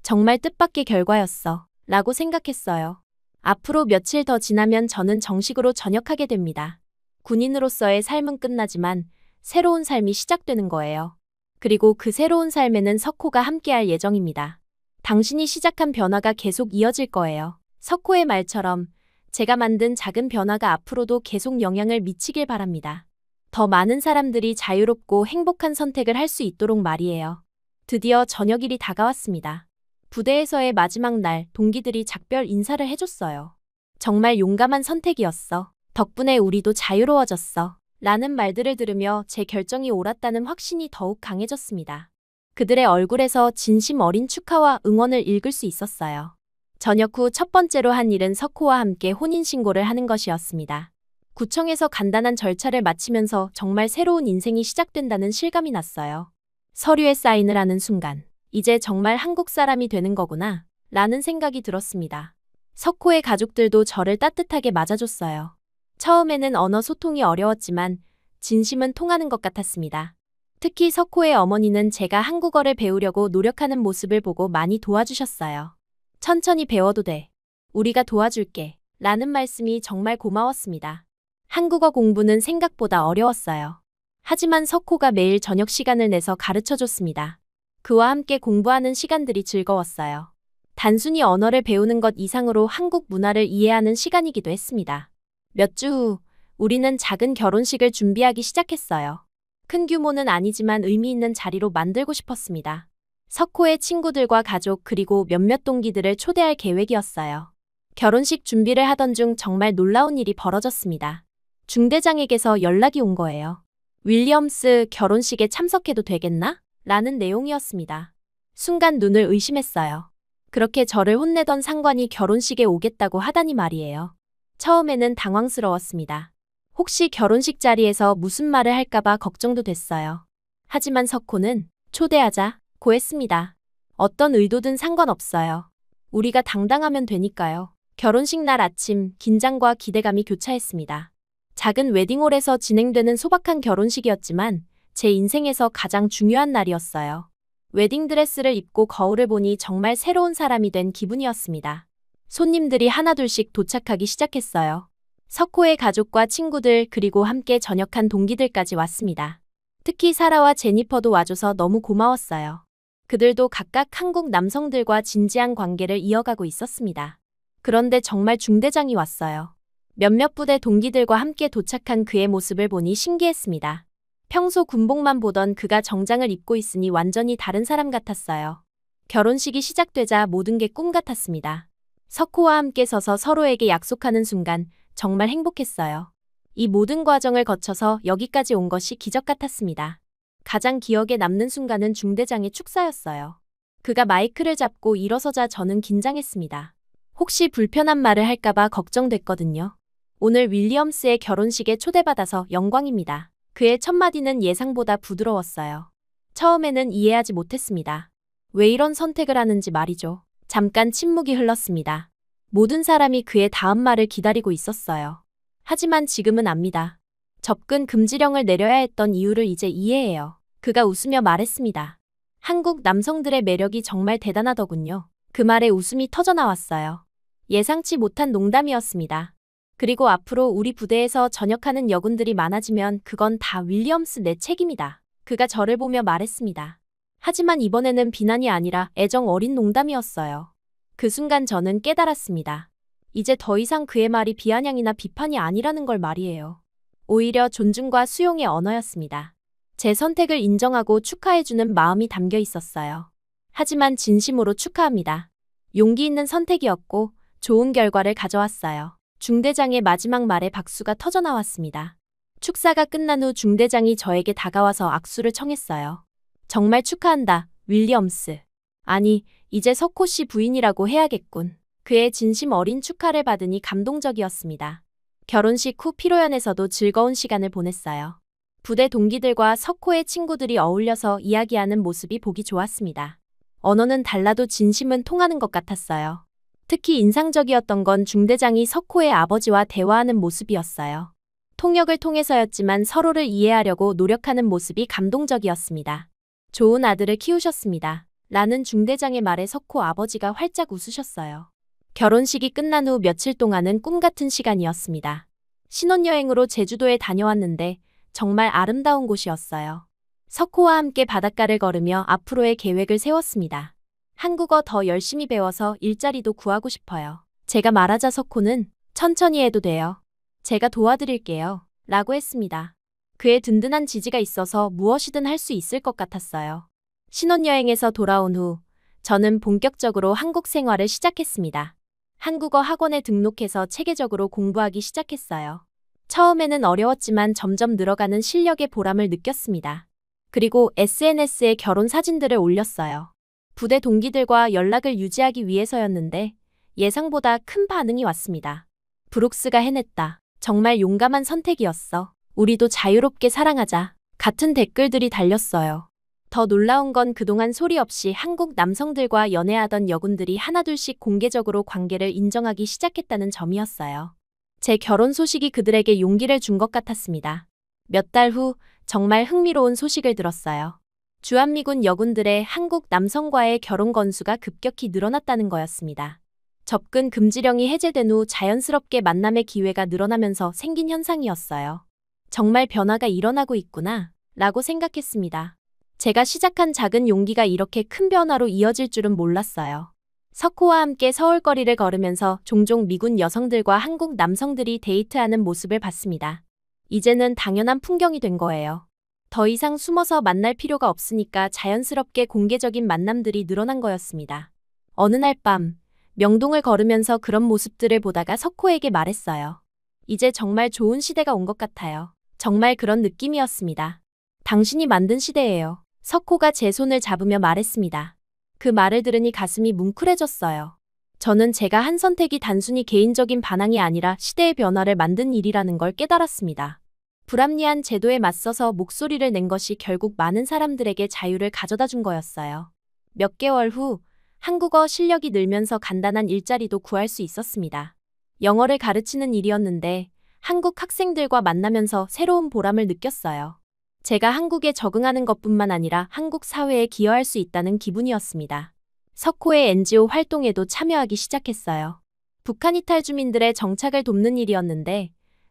정말 뜻밖의 결과였어 라고 생각했어요. 앞으로 며칠 더 지나면 저는 정식으로 전역하게 됩니다. 군인으로서의 삶은 끝나지만 새로운 삶이 시작되는 거예요. 그리고 그 새로운 삶에는 석호가 함께할 예정입니다. 당신이 시작한 변화가 계속 이어질 거예요. 석호의 말처럼 제가 만든 작은 변화가 앞으로도 계속 영향을 미치길 바랍니다. 더 많은 사람들이 자유롭고 행복한 선택을 할 수 있도록 말이에요. 드디어 저녁일이 다가왔습니다. 부대에서의 마지막 날 동기들이 작별 인사를 해줬어요. 정말 용감한 선택이었어. 덕분에 우리도 자유로워졌어. 라는 말들을 들으며 제 결정이 옳았다는 확신이 더욱 강해졌습니다. 그들의 얼굴에서 진심 어린 축하와 응원을 읽을 수 있었어요. 전역 후 첫 번째로 한 일은 석호와 함께 혼인신고를 하는 것이었습니다. 구청에서 간단한 절차를 마치면서 정말 새로운 인생이 시작된다는 실감이 났어요. 서류에 사인을 하는 순간, 이제 정말 한국 사람이 되는 거구나, 라는 생각이 들었습니다. 석호의 가족들도 저를 따뜻하게 맞아줬어요. 처음에는 언어 소통이 어려웠지만 진심은 통하는 것 같았습니다. 특히 석호의 어머니는 제가 한국어를 배우려고 노력하는 모습을 보고 많이 도와주셨어요. 천천히 배워도 돼. 우리가 도와줄게. 라는 말씀이 정말 고마웠습니다. 한국어 공부는 생각보다 어려웠어요. 하지만 석호가 매일 저녁 시간을 내서 가르쳐줬습니다. 그와 함께 공부하는 시간들이 즐거웠어요. 단순히 언어를 배우는 것 이상으로 한국 문화를 이해하는 시간이기도 했습니다. 몇 주 후, 우리는 작은 결혼식을 준비하기 시작했어요. 큰 규모는 아니지만 의미 있는 자리로 만들고 싶었습니다. 석호의 친구들과 가족 그리고 몇몇 동기들을 초대할 계획이었어요. 결혼식 준비를 하던 중 정말 놀라운 일이 벌어졌습니다. 중대장에게서 연락이 온 거예요. 윌리엄스 결혼식에 참석해도 되겠나? 라는 내용이었습니다. 순간 눈을 의심했어요. 그렇게 저를 혼내던 상관이 결혼식에 오겠다고 하다니 말이에요. 처음에는 당황스러웠습니다. 혹시 결혼식 자리에서 무슨 말을 할까봐 걱정도 됐어요. 하지만 석호는 초대하자고 했습니다. 어떤 의도든 상관없어요. 우리가 당당하면 되니까요. 결혼식 날 아침 긴장과 기대감이 교차했습니다. 작은 웨딩홀에서 진행되는 소박한 결혼식이었지만 제 인생에서 가장 중요한 날이었어요. 웨딩드레스를 입고 거울을 보니 정말 새로운 사람이 된 기분이었습니다. 손님들이 하나둘씩 도착하기 시작했어요. 석호의 가족과 친구들 그리고 함께 전역한 동기들까지 왔습니다. 특히 사라와 제니퍼도 와줘서 너무 고마웠어요. 그들도 각각 한국 남성들과 진지한 관계를 이어가고 있었습니다. 그런데 정말 중대장이 왔어요. 몇몇 부대 동기들과 함께 도착한 그의 모습을 보니 신기했습니다. 평소 군복만 보던 그가 정장을 입고 있으니 완전히 다른 사람 같았어요. 결혼식이 시작되자 모든 게 꿈 같았습니다. 석호와 함께 서서 서로에게 약속하는 순간 정말 행복했어요. 이 모든 과정을 거쳐서 여기까지 온 것이 기적 같았습니다. 가장 기억에 남는 순간은 중대장의 축사였어요. 그가 마이크를 잡고 일어서자 저는 긴장했습니다. 혹시 불편한 말을 할까봐 걱정됐거든요. 오늘 윌리엄스의 결혼식에 초대받아서 영광입니다. 그의 첫 마디는 예상보다 부드러웠어요. 처음에는 이해하지 못했습니다. 왜 이런 선택을 하는지 말이죠. 잠깐 침묵이 흘렀습니다. 모든 사람이 그의 다음 말을 기다리고 있었어요. 하지만 지금은 압니다. 접근 금지령을 내려야 했던 이유를 이제 이해해요. 그가 웃으며 말했습니다. 한국 남성들의 매력이 정말 대단하더군요. 그 말에 웃음이 터져나왔어요. 예상치 못한 농담이었습니다. 그리고 앞으로 우리 부대에서 전역하는 여군들이 많아지면 그건 다 윌리엄스 내 책임이다. 그가 저를 보며 말했습니다. 하지만 이번에는 비난이 아니라 애정 어린 농담이었어요. 그 순간 저는 깨달았습니다. 이제 더 이상 그의 말이 비아냥이나 비판이 아니라는 걸 말이에요. 오히려 존중과 수용의 언어였습니다. 제 선택을 인정하고 축하해주는 마음이 담겨 있었어요. 하지만 진심으로 축하합니다. 용기 있는 선택이었고 좋은 결과를 가져왔어요. 중대장의 마지막 말에 박수가 터져나왔습니다. 축사가 끝난 후 중대장이 저에게 다가와서 악수를 청했어요. 정말 축하한다, 윌리엄스. 아니, 이제 석호 씨 부인이라고 해야겠군. 그의 진심 어린 축하를 받으니 감동적이었습니다. 결혼식 후 피로연에서도 즐거운 시간을 보냈어요. 부대 동기들과 석호의 친구들이 어울려서 이야기하는 모습이 보기 좋았습니다. 언어는 달라도 진심은 통하는 것 같았어요. 특히 인상적이었던 건 중대장이 석호의 아버지와 대화하는 모습이었어요. 통역을 통해서였지만 서로를 이해하려고 노력하는 모습이 감동적이었습니다. 좋은 아들을 키우셨습니다. 라는 중대장의 말에 석호 아버지가 활짝 웃으셨어요. 결혼식이 끝난 후 며칠 동안은 꿈 같은 시간이었습니다. 신혼여행으로 제주도에 다녀왔는데 정말 아름다운 곳이었어요. 석호와 함께 바닷가를 걸으며 앞으로의 계획을 세웠습니다. 한국어 더 열심히 배워서 일자리도 구하고 싶어요. 제가 말하자 석호는 천천히 해도 돼요. 제가 도와드릴게요. 라고 했습니다. 그의 든든한 지지가 있어서 무엇이든 할 수 있을 것 같았어요. 신혼여행에서 돌아온 후 저는 본격적으로 한국 생활을 시작했습니다. 한국어 학원에 등록해서 체계적으로 공부하기 시작했어요. 처음에는 어려웠지만 점점 늘어가는 실력의 보람을 느꼈습니다. 그리고 SNS에 결혼 사진들을 올렸어요. 부대 동기들과 연락을 유지하기 위해서였는데 예상보다 큰 반응이 왔습니다. 브룩스가 해냈다. 정말 용감한 선택이었어. 우리도 자유롭게 사랑하자. 같은 댓글들이 달렸어요. 더 놀라운 건 그동안 소리 없이 한국 남성들과 연애하던 여군들이 하나둘씩 공개적으로 관계를 인정하기 시작했다는 점이었어요. 제 결혼 소식이 그들에게 용기를 준 것 같았습니다. 몇 달 후 정말 흥미로운 소식을 들었어요. 주한미군 여군들의 한국 남성과의 결혼 건수가 급격히 늘어났다는 거였습니다. 접근 금지령이 해제된 후 자연스럽게 만남의 기회가 늘어나면서 생긴 현상이었어요. 정말 변화가 일어나고 있구나, 라고 생각했습니다. 제가 시작한 작은 용기가 이렇게 큰 변화로 이어질 줄은 몰랐어요. 석호와 함께 서울거리를 걸으면서 종종 미군 여성들과 한국 남성들이 데이트하는 모습을 봤습니다. 이제는 당연한 풍경이 된 거예요. 더 이상 숨어서 만날 필요가 없으니까 자연스럽게 공개적인 만남들이 늘어난 거였습니다. 어느 날 밤, 명동을 걸으면서 그런 모습들을 보다가 석호에게 말했어요. 이제 정말 좋은 시대가 온 것 같아요. 정말 그런 느낌이었습니다. 당신이 만든 시대예요. 석호가 제 손을 잡으며 말했습니다. 그 말을 들으니 가슴이 뭉클해졌어요. 저는 제가 한 선택이 단순히 개인적인 반항이 아니라 시대의 변화를 만든 일이라는 걸 깨달았습니다. 불합리한 제도에 맞서서 목소리를 낸 것이 결국 많은 사람들에게 자유를 가져다 준 거였어요. 몇 개월 후 한국어 실력이 늘면서 간단한 일자리도 구할 수 있었습니다. 영어를 가르치는 일이었는데 한국 학생들과 만나면서 새로운 보람을 느꼈어요. 제가 한국에 적응하는 것뿐만 아니라 한국 사회에 기여할 수 있다는 기분이었습니다. 석호의 NGO 활동에도 참여하기 시작했어요. 북한 이탈 주민들의 정착을 돕는 일이었는데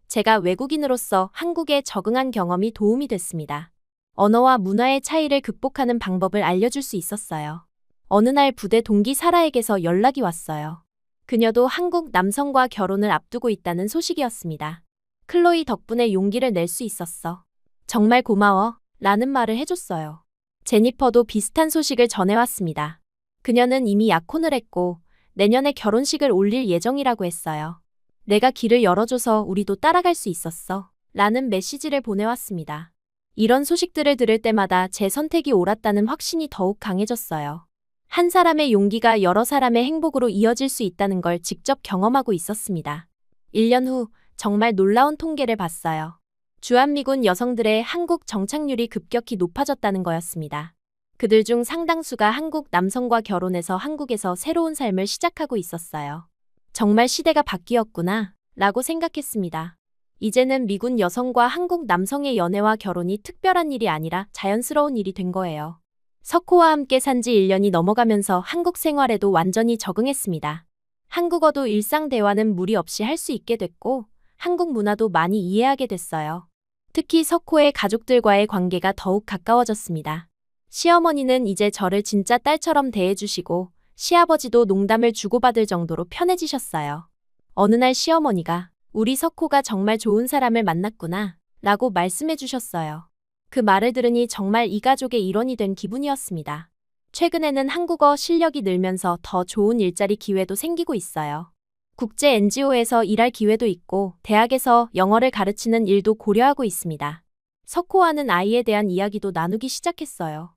제가 외국인으로서 한국에 적응한 경험이 도움이 됐습니다. 언어와 문화의 차이를 극복하는 방법을 알려줄 수 있었어요. 어느 날 부대 동기 사라에게서 연락이 왔어요. 그녀도 한국 남성과 결혼을 앞두고 있다는 소식이었습니다. 클로이 덕분에 용기를 낼 수 있었어. 정말 고마워. 라는 말을 해줬어요. 제니퍼도 비슷한 소식을 전해왔습니다. 그녀는 이미 약혼을 했고 내년에 결혼식을 올릴 예정이라고 했어요. 내가 길을 열어줘서 우리도 따라갈 수 있었어. 라는 메시지를 보내왔습니다. 이런 소식들을 들을 때마다 제 선택이 옳았다는 확신이 더욱 강해졌어요. 한 사람의 용기가 여러 사람의 행복으로 이어질 수 있다는 걸 직접 경험하고 있었습니다. 1년 후 정말 놀라운 통계를 봤어요. 주한미군 여성들의 한국 정착률이 급격히 높아졌다는 거였습니다. 그들 중 상당수가 한국 남성과 결혼해서 한국에서 새로운 삶을 시작하고 있었어요. 정말 시대가 바뀌었구나, 라고 생각했습니다. 이제는 미군 여성과 한국 남성의 연애와 결혼이 특별한 일이 아니라 자연스러운 일이 된 거예요. 석호와 함께 산 지 1년이 넘어가면서 한국 생활에도 완전히 적응했습니다. 한국어도 일상 대화는 무리 없이 할 수 있게 됐고 한국 문화도 많이 이해하게 됐어요. 특히 석호의 가족들과의 관계가 더욱 가까워졌습니다. 시어머니는 이제 저를 진짜 딸처럼 대해주시고 시아버지도 농담을 주고받을 정도로 편해지셨어요. 어느 날 시어머니가 우리 석호가 정말 좋은 사람을 만났구나 라고 말씀해 주셨어요. 그 말을 들으니 정말 이 가족의 일원이 된 기분이었습니다. 최근에는 한국어 실력이 늘면서 더 좋은 일자리 기회도 생기고 있어요. 국제 NGO에서 일할 기회도 있고 대학에서 영어를 가르치는 일도 고려하고 있습니다. 석호와는 아이에 대한 이야기도 나누기 시작했어요.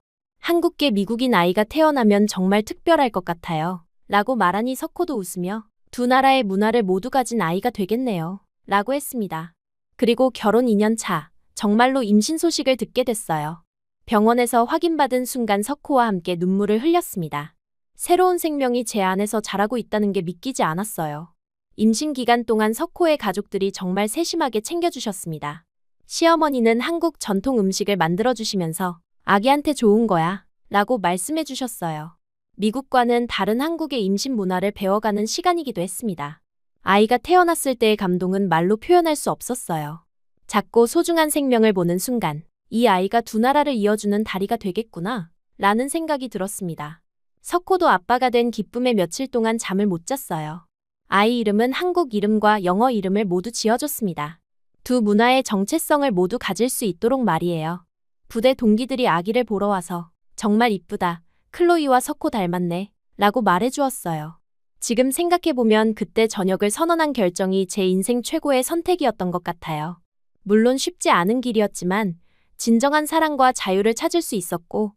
한국계 미국인 아이가 태어나면 정말 특별할 것 같아요. 라고 말하니 석호도 웃으며 두 나라의 문화를 모두 가진 아이가 되겠네요. 라고 했습니다. 그리고 결혼 2년 차, 정말로 임신 소식을 듣게 됐어요. 병원에서 확인받은 순간 석호와 함께 눈물을 흘렸습니다. 새로운 생명이 제 안에서 자라고 있다는 게 믿기지 않았어요. 임신 기간 동안 석호의 가족들이 정말 세심하게 챙겨주셨습니다. 시어머니는 한국 전통 음식을 만들어주시면서 아기한테 좋은 거야 라고 말씀해 주셨어요. 미국과는 다른 한국의 임신 문화를 배워가는 시간이기도 했습니다. 아이가 태어났을 때의 감동은 말로 표현할 수 없었어요. 작고 소중한 생명을 보는 순간 이 아이가 두 나라를 이어주는 다리가 되겠구나 라는 생각이 들었습니다. 석호도 아빠가 된 기쁨에 며칠 동안 잠을 못 잤어요. 아이 이름은 한국 이름과 영어 이름을 모두 지어줬습니다. 두 문화의 정체성을 모두 가질 수 있도록 말이에요. 부대 동기들이 아기를 보러 와서 정말 이쁘다, 클로이와 석호 닮았네 라고 말해주었어요. 지금 생각해보면 그때 저녁을 선언한 결정이 제 인생 최고의 선택이었던 것 같아요. 물론 쉽지 않은 길이었지만 진정한 사랑과 자유를 찾을 수 있었고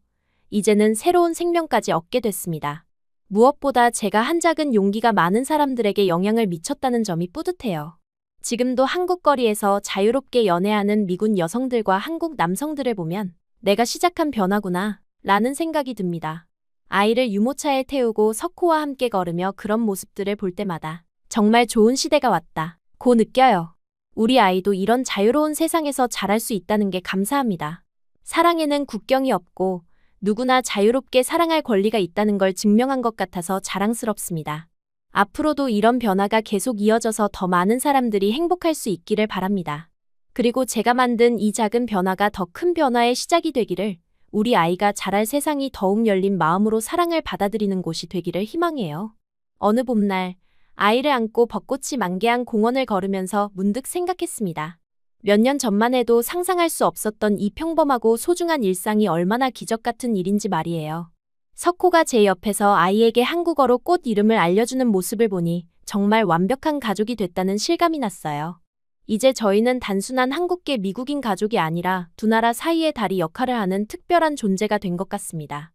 이제는 새로운 생명까지 얻게 됐습니다. 무엇보다 제가 한 작은 용기가 많은 사람들에게 영향을 미쳤다는 점이 뿌듯해요. 지금도 한국 거리에서 자유롭게 연애하는 미군 여성들과 한국 남성들을 보면 내가 시작한 변화구나 라는 생각이 듭니다. 아이를 유모차에 태우고 석호와 함께 걸으며 그런 모습들을 볼 때마다 정말 좋은 시대가 왔다 고 느껴요. 우리 아이도 이런 자유로운 세상에서 자랄 수 있다는 게 감사합니다. 사랑에는 국경이 없고 누구나 자유롭게 사랑할 권리가 있다는 걸 증명한 것 같아서 자랑스럽습니다. 앞으로도 이런 변화가 계속 이어져서 더 많은 사람들이 행복할 수 있기를 바랍니다. 그리고 제가 만든 이 작은 변화가 더 큰 변화의 시작이 되기를, 우리 아이가 자랄 세상이 더욱 열린 마음으로 사랑을 받아들이는 곳이 되기를 희망해요. 어느 봄날 아이를 안고 벚꽃이 만개한 공원을 걸으면서 문득 생각했습니다. 몇 년 전만 해도 상상할 수 없었던 이 평범하고 소중한 일상이 얼마나 기적 같은 일인지 말이에요. 석호가 제 옆에서 아이에게 한국어로 꽃 이름을 알려주는 모습을 보니 정말 완벽한 가족이 됐다는 실감이 났어요. 이제 저희는 단순한 한국계 미국인 가족이 아니라 두 나라 사이의 다리 역할을 하는 특별한 존재가 된 것 같습니다.